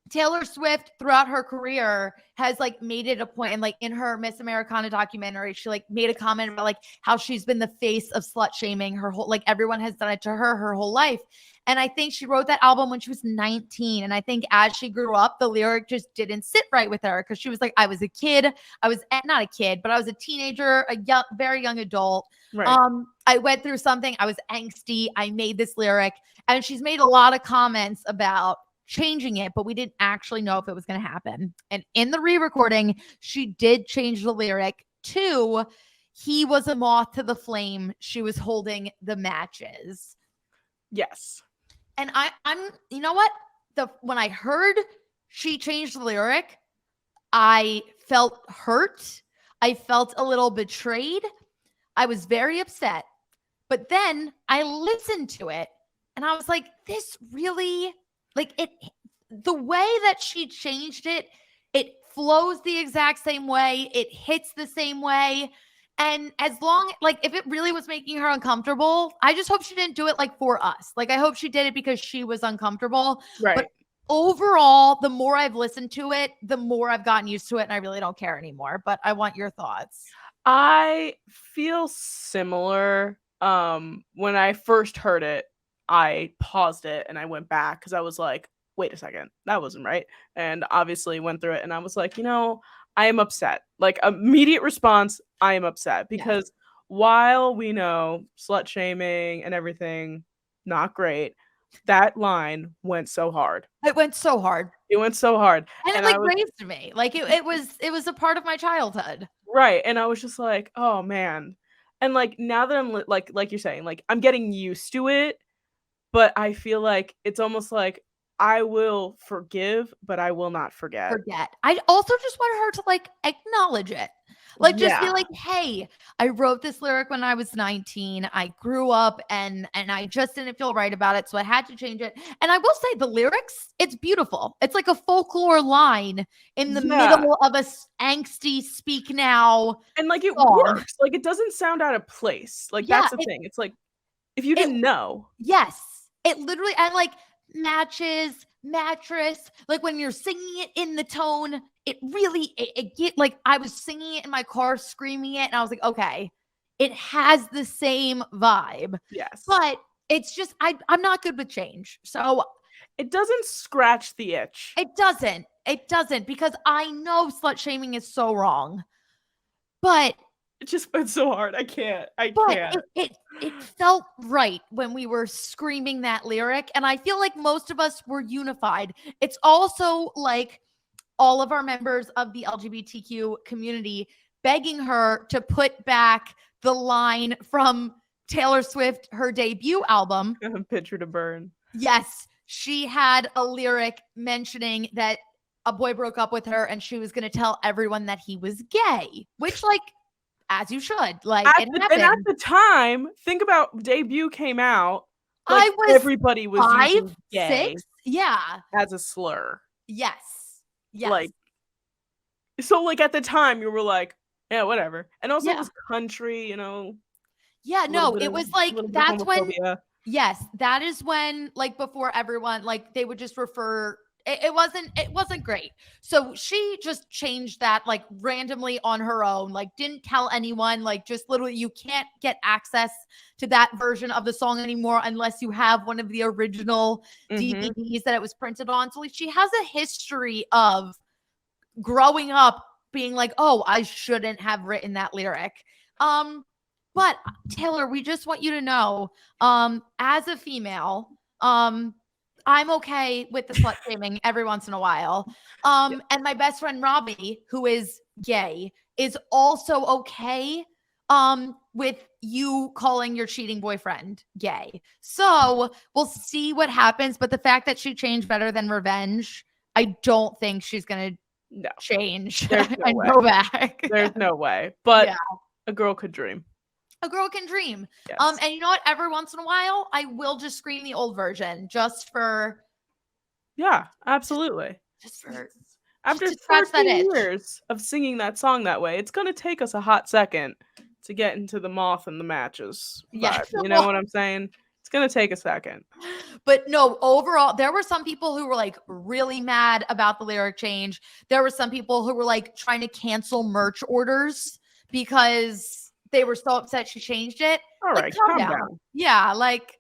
Taylor Swift throughout her career has like made it a point, and like in her Miss Americana documentary, she like made a comment about like how she's been the face of slut shaming her whole, like everyone has done it to her whole life. And I think she wrote that album when she was 19. And I think as she grew up, the lyric just didn't sit right with her because she was like, I was a kid. I was not a kid, but I was a teenager, a young, very young adult. Right. I went through something. I was angsty. I made this lyric, and she's made a lot of comments about changing it, but we didn't actually know if it was going to happen. And in the re-recording, she did change the lyric to "He was a moth to the flame. She was holding the matches." Yes. And I'm you know what? When I heard she changed the lyric, I felt hurt. I felt a little betrayed. I was very upset. But then I listened to it and I was like, this really, like it, the way that she changed it, it flows the exact same way. It hits the same way. And as long, like, if it really was making her uncomfortable, I just hope she didn't do it like for us. Like, I hope she did it because she was uncomfortable. Right. But overall, the more I've listened to it, the more I've gotten used to it. And I really don't care anymore. But I want your thoughts. I feel similar. When I first heard it, I paused it and I went back because I was like, wait a second, that wasn't right. And obviously went through it and I was like, I am upset. Like immediate response, I am upset Yes. because while we know slut shaming and everything, not great, that line went so hard. It went so hard. It went so hard. And it And I like was raised me. Like it was a part of my childhood. right. And I was just like, oh man. And like now that I'm like you're saying, like I'm getting used to it, but I feel like it's almost like I will forgive, but I will not forget. Forget. I also just want her to like acknowledge it. Like just be Yeah. like, "Hey, I wrote this lyric when I was 19. I grew up and I just didn't feel right about it, so I had to change it." And I will say the lyrics, it's beautiful. It's like a folklore line in the Yeah. middle of a angsty speak now And like it song. works. Like it doesn't sound out of place. Like Yeah, that's the thing. It's like if you it didn't know. yes. It literally and like matches, mattress, like when you're singing it in the tone, it really it get like I was singing it in my car, screaming it, and I was like, okay, it has the same vibe. Yes. But it's just I'm not good with change. So It doesn't scratch the itch. it doesn't. It doesn't because I know slut shaming is so wrong. But It just went so hard. I can't. I But can't. it felt right when we were screaming that lyric, and I feel like most of us were unified. It's also like all of our members of the LGBTQ community begging her to put back the line from Taylor Swift, her debut album. Picture to burn. Yes, she had a lyric mentioning that a boy broke up with her and she was going to tell everyone that he was gay, which like as you should. Like it And at happened. the time, think about debut came out, like I was everybody was 5, using gay 6. Yeah. as a slur. Yes. Yes. Like so like at the time you were like, yeah, whatever. And also it Yeah. was country, you know, Yeah. No, it was like little bit of that's when homophobia. yes, that is when like before everyone like they would just refer it wasn't great. So she just changed that like randomly on her own, like didn't tell anyone, like just literally you can't get access to that version of the song anymore unless you have one of the original Mhm. DVDs that it was printed on. So like she has a history of growing up being like, "Oh, I shouldn't have written that lyric." But Taylor, we just want you to know, as a female, I'm okay with the slut shaming every once in a while. And my best friend Robbie, who is gay, is also okay with you calling your cheating boyfriend gay. So we'll see what happens. But the fact that she changed better than revenge, I don't think she's gonna No. change There's no and way. go back. There's no way. But Yeah. a girl could dream. A girl can dream. Yes. And you know what? Every once in a while, I will just scream the old version just for Yeah, absolutely. After to scratch that 13 itch. years of singing that song that way, it's gonna take us a hot second to get into the moth and the matches Yeah. vibe. You know what I'm saying? It's gonna take a second. But no, overall, there were some people who were like really mad about the lyric change. There were some people who were like trying to cancel merch orders because they were so upset she changed it. All Like, right, calm calm down. down. Yeah, like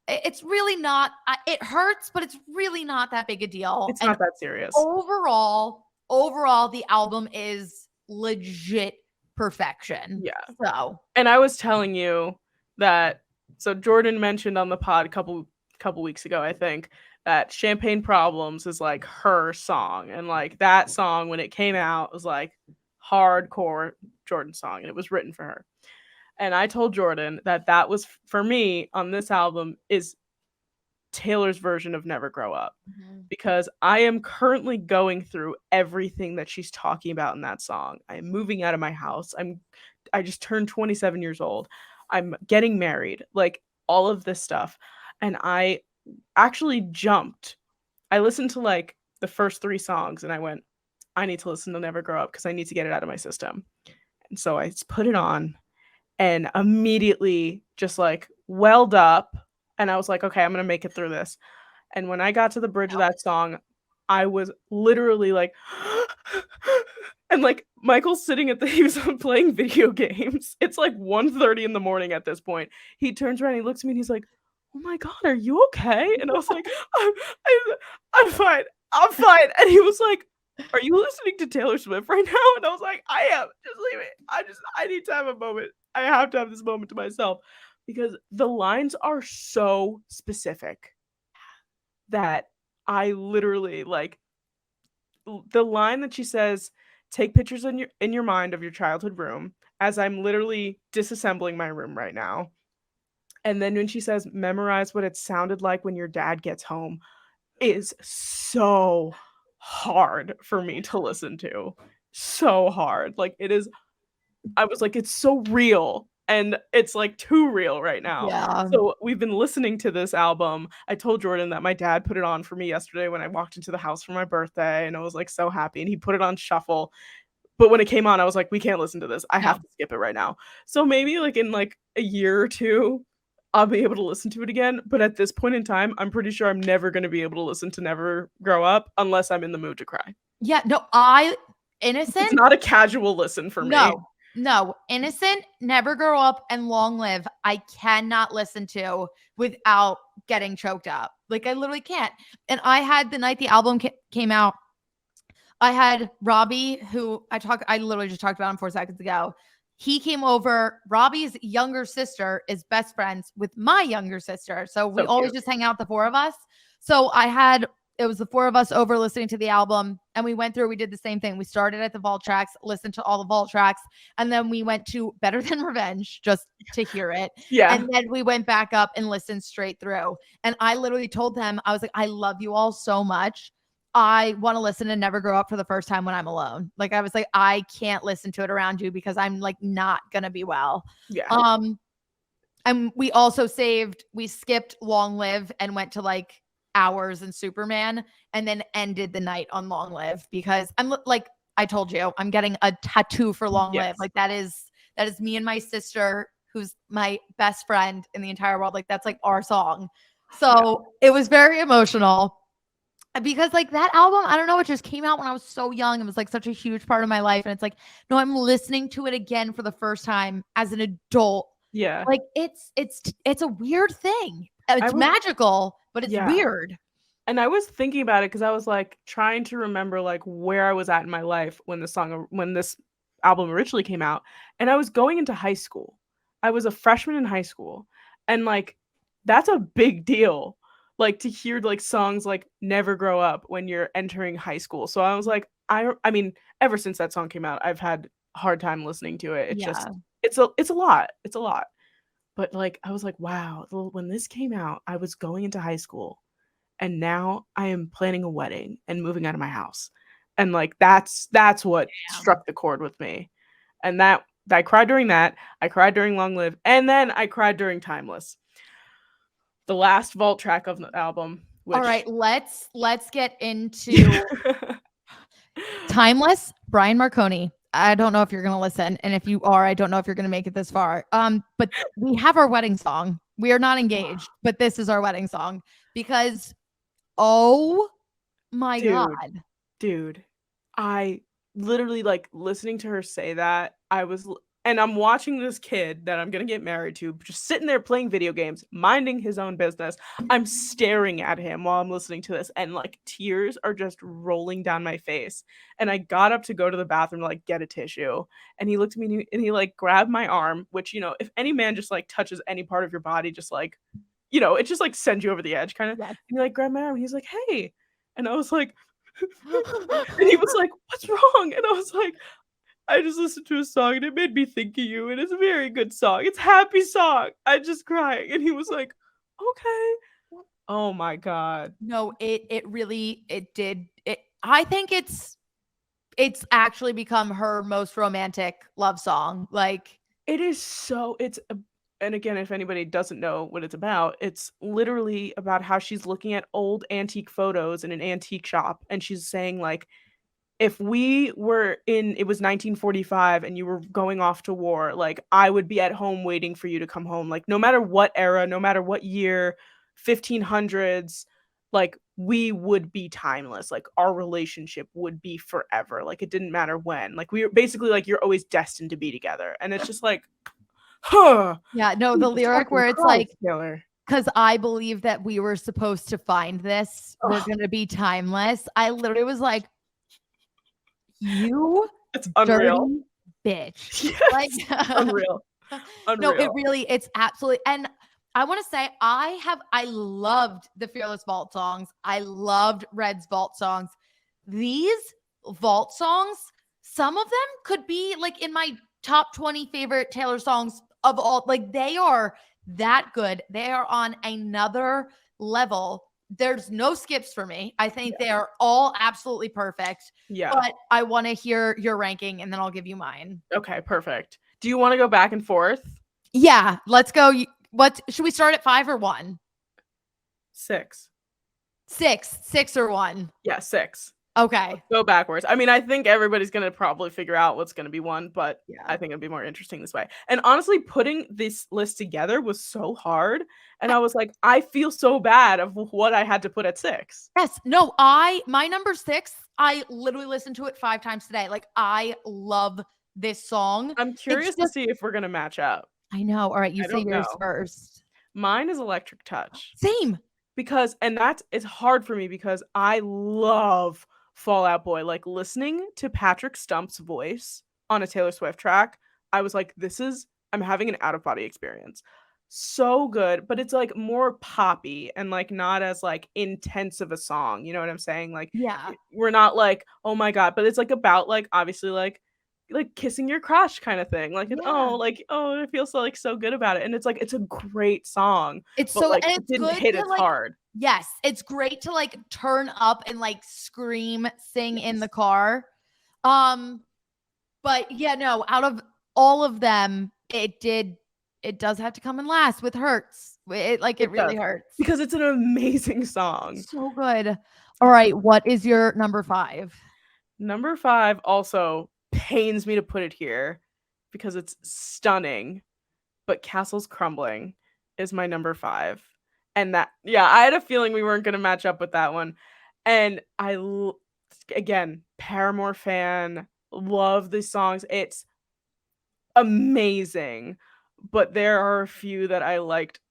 it's really not. It hurts, but it's really not that big a deal. It's And not that serious. overall, the album is legit perfection. Yeah. So And I was telling you that so Jordyn mentioned on the pod a couple weeks ago, I think, that Champagne Problems is like her song. And like that song when it came out was like hardcore Jordyn song and it was written for her. And I told Jordyn that was for me on this album is Taylor's version of Never Grow Up because I am currently going through everything that she's talking about in that song. I am moving out of my house. I just turned 27 years old. I'm getting married. Like all of this stuff. And I actually jumped. I listened to like the first 3 songs and I went, I need to listen to Never Grow Up because I need to get it out of my system. And so I put it on and immediately just like welled up and I was like, okay, I'm going to make it through this. And when I got to the bridge of that song, I was literally like and like Michael's sitting he was playing video games. It's like 1:30 in the morning at this point. He turns around, he looks at me and he's like, "Oh my god, are you okay?" And I was like, I'm fine. I'm fine." And he was like, "Are you listening to Taylor Swift right now?" And I was like, "I am. Just leave it. I need to have a moment. I have to have this moment to myself." Because the lines are so specific. that I literally, like, the line that she says, "Take pictures in your mind of your childhood room," as I'm literally disassembling my room right now. And then when she says, "Memorize what it sounded like when your dad gets home," is so hard for me to listen to. So hard. Like, it is I was like, "It's so real," and it's, like, too real right now. Yeah. So, we've been listening to this album. I told Jordan that my dad put it on for me yesterday when I walked into the house for my birthday, and I was, like, so happy, and he put it on shuffle, but when it came on, I was like, "We can't listen to this. I have No. to skip it right now." So, maybe, like, in, like, a year or 2, I'll be able to listen to it again, but at this point in time, I'm pretty sure I'm never gonna be able to listen to Never Grow Up unless I'm in the mood to cry. Yeah, no, It's Innocent? not a casual listen for me. No, no. Innocent, Never Grow Up, and Long Live, I cannot listen to without getting choked up. Like, I literally can't. And I had the night the album came out, I had Robbie, who I literally just talked about him 4 seconds ago. He came over. Robbie's younger sister is best friends with my younger sister. So we So always cute. just hang out, the 4 of us. So it was the 4 of us over listening to the album, and we went through, we did the same thing. We started at the vault tracks, listened to all the vault tracks, and then we went to Better Than Revenge just to hear it. Yeah. And then we went back up and listened straight through. And I literally told them, I was like, I love you all so much. I want to listen to Never Grow Up for the first time when I'm alone. Like, I was like, I can't listen to it around you because I'm like not gonna be well. Yeah. And we skipped Long Live and went to like Hours and Superman, and then ended the night on Long Live because like I told you, I'm getting a tattoo for Long Live. Yes. Like, that is me and my sister, who's my best friend in the entire world. Like, that's like our song. Yeah. So it was very emotional. Because like that album, I don't know, it just came out when I was so young. It was like such a huge part of my life. And it's like, no, I'm listening to it again for the first time as an adult. Yeah. Like, it's a weird thing. I It's was magical, but it's Yeah. weird. And I was thinking about it because I was, like, trying to remember, like, where I was at in my life when this album originally came out, and I was going into high school. I was a freshman in high school, and, like, that's a big deal, like, to hear, like, songs like "Never Grow Up" when you're entering high school. So I was like, I mean, ever since that song came out, I've had a hard time listening to it. It's Yeah. just it's a lot. It's a lot. But, like, I was like, "Wow, well, when this came out, I was going into high school, and now I am planning a wedding and moving out of my house." And, like, that's what Damn. struck the chord with me. And that I cried during that, I cried during Long Live, and then I cried during Timeless, the last vault track of the album, All which right, let's get into Timeless, Brian Marconi. I don't know if you're gonna listen, and if you are, I don't know if you're gonna make it this far. But we have our wedding song. We are not engaged, but this is our wedding song because, oh my Dude. God. Dude, I literally, like, listening to her say that, I was l and I'm watching this kid that I'm gonna get married to just sitting there playing video games, minding his own business. I'm staring at him while I'm listening to this, and, like, tears are just rolling down my face, and I got up to go to the bathroom to, like, get a tissue, and he looked at me and he, like, grabbed my arm, which, if any man just, like, touches any part of your body, just, like, it just, like, sends you over the edge kinda, and Yes. he, like, grabbed my arm, and he's like, "Hey," and I was like and he was like, "What's wrong?" And I was like, "I just listened to a song and it made me think of you, and it's a very good song. It's a happy song." I just crying, and he was like, "Okay." Oh my god. No, it really it did it. I think it's actually become her most romantic love song. Like, It is so it's a and again, if anybody doesn't know what it's about, it's literally about how she's looking at old antique photos in an antique shop, and she's saying, like, if we were in it was 1945 and you were going off to war, like, I would be at home waiting for you to come home, like, no matter what era, no matter what year, 1500s, like, we would be timeless, like, our relationship would be forever, like, it didn't matter when, like, we were basically, like, you're always destined to be together, and it's just like, huh, yeah, no, the Jesus lyric fucking where it's Christ, like, Taylor. because I believe that we were supposed to find this. We're Ugh, gonna be timeless. I literally was like, you it's unreal. dirty bitch. Like, Yes, unreal, no, it unreal. really, it's absolutely, and I want to say I loved the Fearless Vault songs. I loved Red's Vault songs. These Vault songs, some of them could be like in my top 20 favorite Taylor songs of all. Like they are that good. They are on another level. There's no skips for me. I think they are all absolutely perfect. Yeah. But I want to hear your ranking and then I'll give you mine. Okay, perfect. Do you want to go back and forth? Yeah, let's go. What should we start at 5 or 1? 6. 6 or 1. Yeah, 6. Okay. Let's go backwards. I mean, I think everybody's gonna probably figure out what's gonna be 1, but Yeah. I think it'd be more interesting this way. And honestly, putting this list together was so hard, and I was like, I feel so bad of what I had to put at 6. Yes. No, my number 6, I literally listened to it 5 times today. Like I love this song. I'm curious to see if we're gonna match up. I know. All right, you I say don't yours know. first. Mine is Electric Touch. Same. Because it's hard for me because I love Fall Out Boy. Like listening to Patrick Stump's voice on a Taylor Swift track, I was like, I'm having an out of body experience. So good, but it's like more poppy and like not as like intense of a song. You know what I'm saying? Like Yeah. we're not like, oh my God, but it's like about like obviously like kissing your crush kind of thing. Like, Yeah. it feels so like so good about it. And it's like it's a great song, It's but so like and it it's didn't good hit to as like hard. yes, it's great to like turn up and like scream, sing in the car. But yeah, no, out of all of them, it does have to come in last with Hurts. It really Does, hurts. because it's an amazing song. So good. All right, what is your number 5? Number 5 also pains me to put it here because it's stunning, but Castles Crumbling is my number 5. And I had a feeling we weren't going to match up with that one. And again, Paramore fan, love these songs. It's amazing, but there are a few that I liked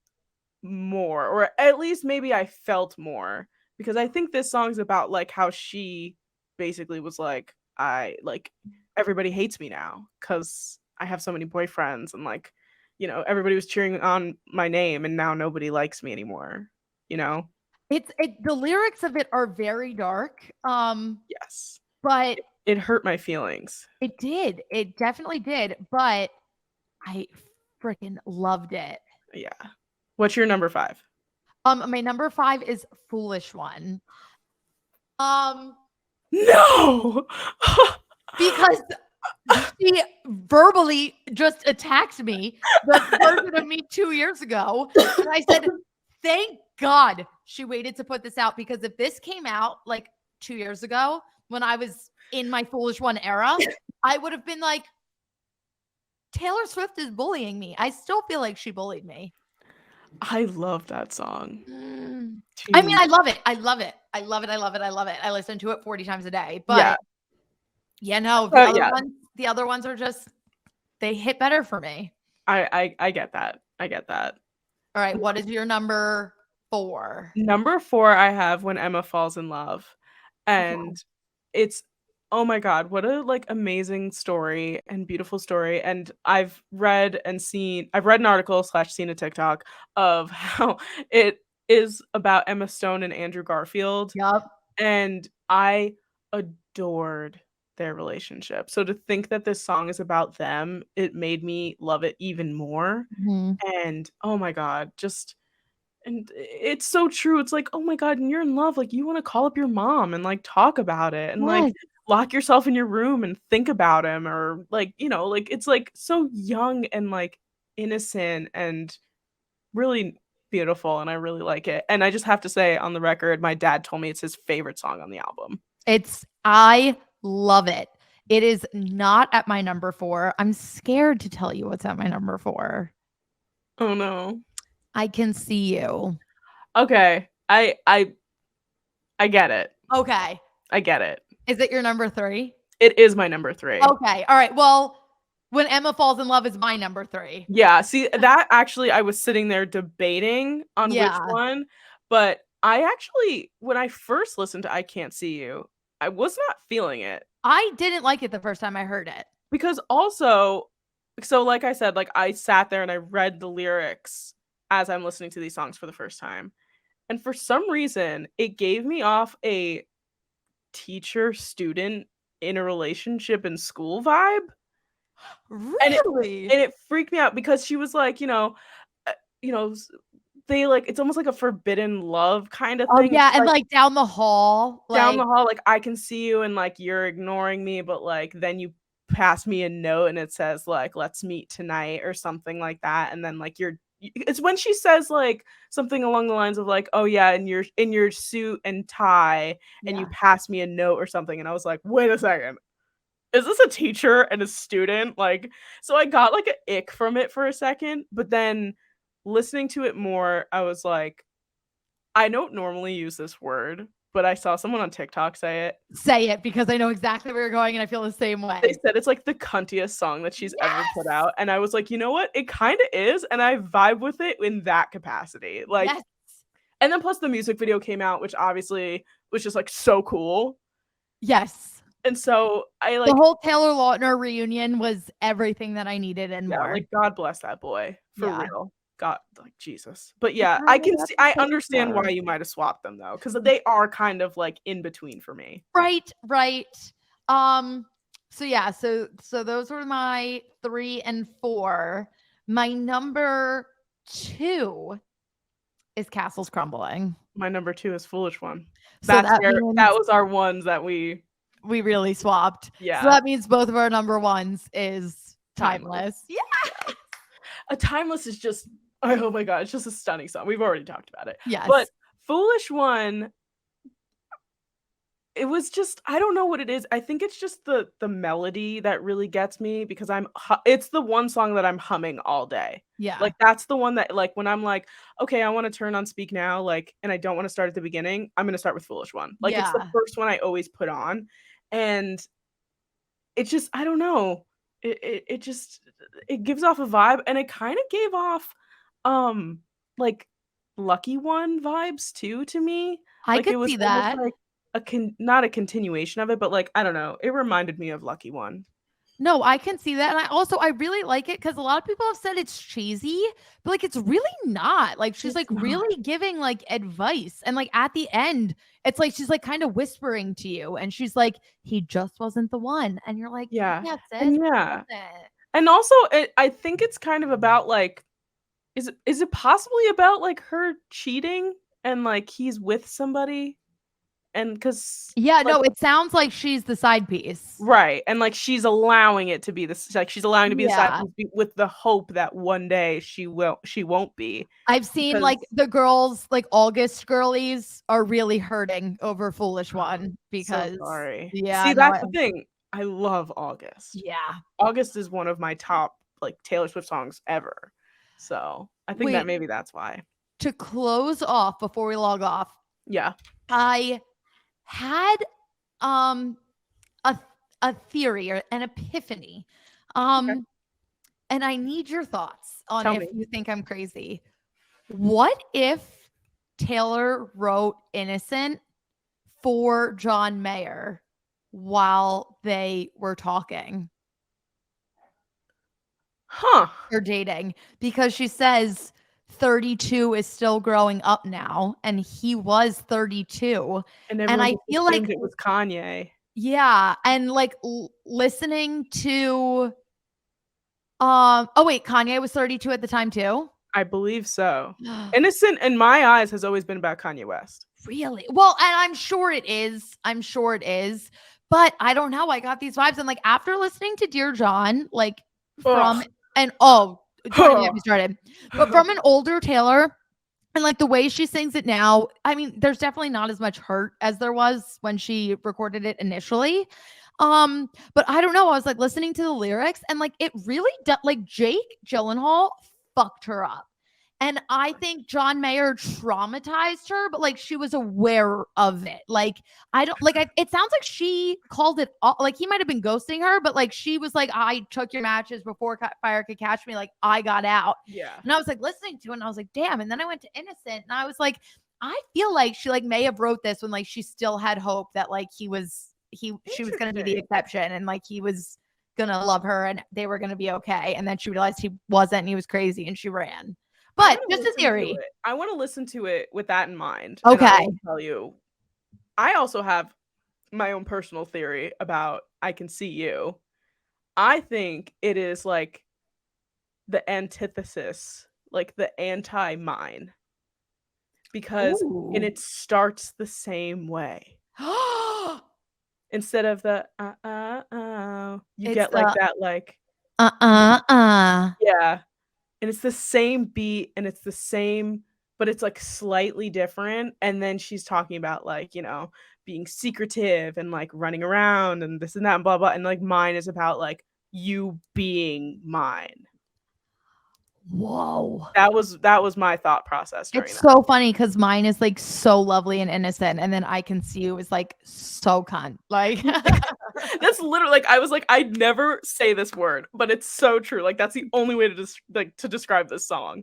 more, or at least maybe I felt more, because I think this song's about like how she basically was like, I like everybody hates me now because I have so many boyfriends, and like, everybody was cheering on my name and now nobody likes me anymore, you know? The lyrics of it are very dark. Yes. But It hurt my feelings. it did. It definitely did, but I freaking loved it. Yeah. What's your number 5? My number 5 is Foolish One. No. Because she verbally just attacked me, the version of me 2 years ago. And I said, thank God she waited to put this out, because if this came out like 2 years ago when I was in my Foolish One era, I would have been like, Taylor Swift is bullying me. I still feel like she bullied me. I love that song. I mean, I love it. I love it. I love it. I love it. I love it. I listen to it 40 times a day. But no, the other ones are just, they hit better for me. I get that. I get that. All right. What is your number 4? Number 4, I have When Emma Falls in Love. And it's, oh my God, what a like amazing story and beautiful story. And I've read an article / seen a TikTok of how it is about Emma Stone and Andrew Garfield. Yep. And I adored their relationship. So to think that this song is about them, it made me love it even more. Mm-hmm. And oh my God, and it's so true. It's like, oh my God, and you're in love. Like, you want to call up your mom and like talk about it and like lock yourself in your room and think about him, or like, like it's like so young and like innocent and really beautiful. And I really like it. And I just have to say on the record, my dad told me it's his favorite song on the album. I love it. It is not at my number 4. I'm scared to tell you what's at my number 4. Oh no. I Can See You. Okay. I get it. Okay. I get it. Is it your number 3? It is my number 3. Okay. All right. Well, When Emma Falls in Love is my number 3. Yeah. See, that actually, I was sitting there debating on which one, but I actually, when I first listened to I Can't See You, I was not feeling it. I didn't like it the first time I heard it. Because also, so like I said, like I sat there and I read the lyrics as I'm listening to these songs for the first time. And for some reason, it gave me off a teacher student in a relationship in school vibe. And it Really? and it freaked me out because she was like, uh, you know, s they, like it's almost like a forbidden love kinda Oh, thing. It's yeah, and, like, like, down the hall, down like the hall, like, I can see you and, like, you're ignoring me, but, like, then you pass me a note and it says, like, "Let's meet tonight," or something like that, and then, like, it's when she says, like, something along the lines of, like, "Oh, yeah, in your suit and tie, and you yeah. pass me a note," or something, and I was like, "Wait a second. Is this a teacher and a student?" Like, so I got, like, a ick from it for a second, but then listening to it more, I was like, "I don't normally use this word," but I saw someone on TikTok say it. Say it because I know exactly where you're going, and I feel the same They way. said it's, like, the cuntiest song that she's ever put Yes! out, and I was like, "You know what? It kinda is," and I vibe with it in that capacity, like Yes. and then plus the music video came out, which obviously was just, like, so cool, Yes. and so I, The like whole Taylor Lautner reunion was everything that I needed and yeah, more. like, God bless that boy, for Yeah. real. God, like, Jesus. But The yeah, girl I can got see the I understand picture. why you might have swapped them though, because they are kind of, like, in between for me. Right, right. Um, so yeah, so those were my 3 and 4. My number 2 is Castles Crumbling. My number 2 is Foolish One. So that That means was our ones that we we really swapped. So yeah, that means both of our number 1s is timeless. Timeless. Yeah. Yeah. A Timeless is just oh my god, it's just a stunning song. We've already talked about it. But Yes. Foolish One, it was just I don't know what it is. I think it's just the melody that really gets me because it's the one song that I'm humming all day. Yeah. Like, that's the one that, like, when I'm like, "Okay, I wanna turn on Speak Now," like, and I don't wanna start at the beginning, I'm gonna start with Foolish One. Like, it's the Yeah. first one I always put on, and it just I don't know. It just it gives off a vibe, and it kinda gave off, um, like, Lucky One vibes too to me. I Like, could it was see almost that. like not a continuation of it, but, like, I don't know, it reminded me of Lucky One. No, I can see that, and I really like it because a lot of people have said it's cheesy, but, like, it's really not, like, she's, It's like, not. really giving, like, advice, and, like, at the end, it's like she's, like, kinda whispering to you, and she's like, "He just wasn't the one," and you're like, Yeah, "Yeah, sis, and but he yeah, wasn't." and also, I think it's kind of about, like is it possibly about, like, her cheating and, like, he's with somebody? And because Yeah, like no, it sounds like she's the side piece. right, and, like, she's allowing it to be this like, she's allowing to be the side Yeah. piece be with the hope that one day she won't be, I've seen, because like, the girls, like, August girlies are really hurting over Foolish oh, One so because sorry. yeah, See, no, that's the thing, I love August. yeah. August is one of my top, like, Taylor Swift songs ever, so I think that Wait, maybe that's why. to close off before we log off, Yeah, I had um a a theory or an epiphany. okay, Um and I need your thoughts on tell if me. you think I'm crazy. What if Taylor wrote Innocent for John Mayer while they were talking Huh, or dating? Because she says 32 is still growing up now and he was 32. and And everyone I just feel like assumed it was Kanye. yeah, and like listening to oh wait, Kanye was 32 at the time too? I believe so. Innocent in my eyes has always been about Kanye West. Really? Well, and I'm sure it is. I'm sure it is. But I don't know. I got these vibes. And like after listening to Dear John, like from Ugh. an oh, don't even get me started. But from an older Taylor, and like the way she sings it now, I mean, there's definitely not as much hurt as there was when she recorded it initially. But I don't know. I was like listening to the lyrics and like it really like Jake Gyllenhaal fucked her up. And I think John Mayer traumatized her, but like she was aware of it. Like I don't like it sounds like she called it like he might have been ghosting her, but like she was like, I took your matches before fire could catch me. Like I got out. Yeah. And I was like listening to it and I was like, damn. And then I went to Innocent and I was like, I feel like she like may have wrote this when like she still had hope that like she was gonna be the Interesting. exception and like he was gonna love her and they were gonna be okay. And then she realized he wasn't and he was crazy and she ran. I But gotta just a listen to theory. it. I wanna listen to it with that in mind, and I Okay. will tell you, I also have my own personal theory about I Can See You. I think it is, like, the antithesis, like, the anti-mine, because and Ooh. it starts the same way. Instead of the, you It's get, like, the that, like uh. yeah. And it's the same beat and it's the same but it's, like, slightly different, and then she's talking about, like, being secretive and, like, running around and this and that and blah, blah, and, like, mine is about, like, you being mine. Whoa. That was my thought process during It's that. so funny because mine is, like, so lovely and innocent, and then I Can See You is, like, so cunt. Like That's literally like, I was like, "I'd never say this word," but it's so true, like, that's the only way to to describe this song.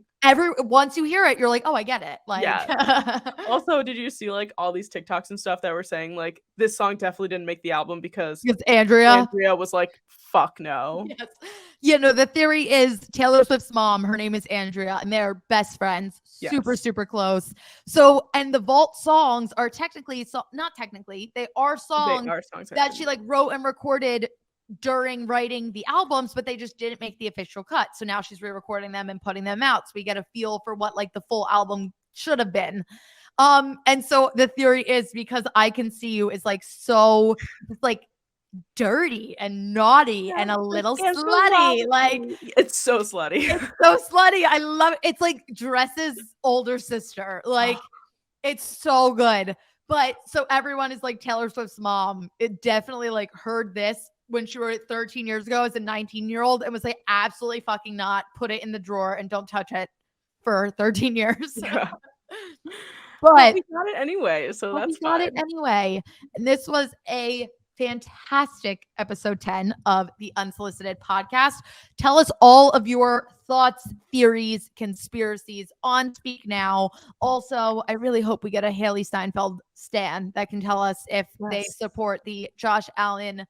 once you hear it, you're like, "Oh, I get it." Like Yeah. Also, did you see, like, all these TikToks and stuff that were saying, like, this song definitely didn't make the album because It's Andrea. Andrea was like, "Fuck no." Yes. Yeah, no, the theory is Taylor Swift's mom, her name is Andrea, and they're best friends, super, Yes. super close. So, and the Vault songs are technically, so not technically, they are They songs are songs that that she didn't like wrote and recorded during writing the albums, but they just didn't make the official cut. So now she's re-recording them and putting them out. So we get a feel for what like the full album should have been. And so the theory is because I Can See You is like so like dirty and naughty Yeah, and a like, little "Dance around slutty. with Like me." It's so slutty. it's so slutty. I love it. It's like Dress's older sister. Like it's so good. But so everyone is like Taylor Swift's mom. It definitely like heard this when she wrote it 13 years ago as a 19-year-old and was like, absolutely fucking not. Put it in the drawer and don't touch it for 13 years. Yeah. But But we got it anyway, so But we that's got it fine. anyway. And this was a fantastic episode 10 of the Unsolicited podcast. Tell us all of your thoughts, theories, conspiracies on Speak Now. Also, I really hope we get a Hailee Steinfeld stan that can tell us if they Yes. support the Josh Allen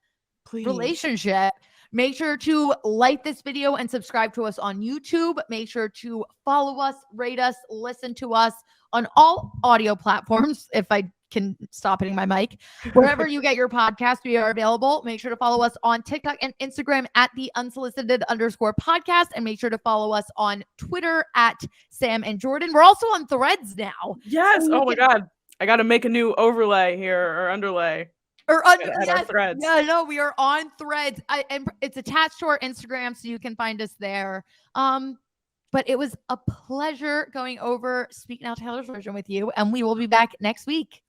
Please. relationship. Make sure to like this video and subscribe to us on YouTube. Make sure to follow us, rate us, listen to us on all audio platforms. If I can stop hitting my mic, wherever you get your podcast, we are available. Make sure to follow us on TikTok and Instagram at the unsolicited_podcast. And make sure to follow us on Twitter at Sam and Jordyn. We're also on Threads now. Yes, So oh my god. I gotta make a new overlay here or underlay at our yes, threads. yeah, no, we are on Threads. And it's attached to our Instagram, so you can find us there. But it was a pleasure going over Speak Now Taylor's version with you, and we will be back next week.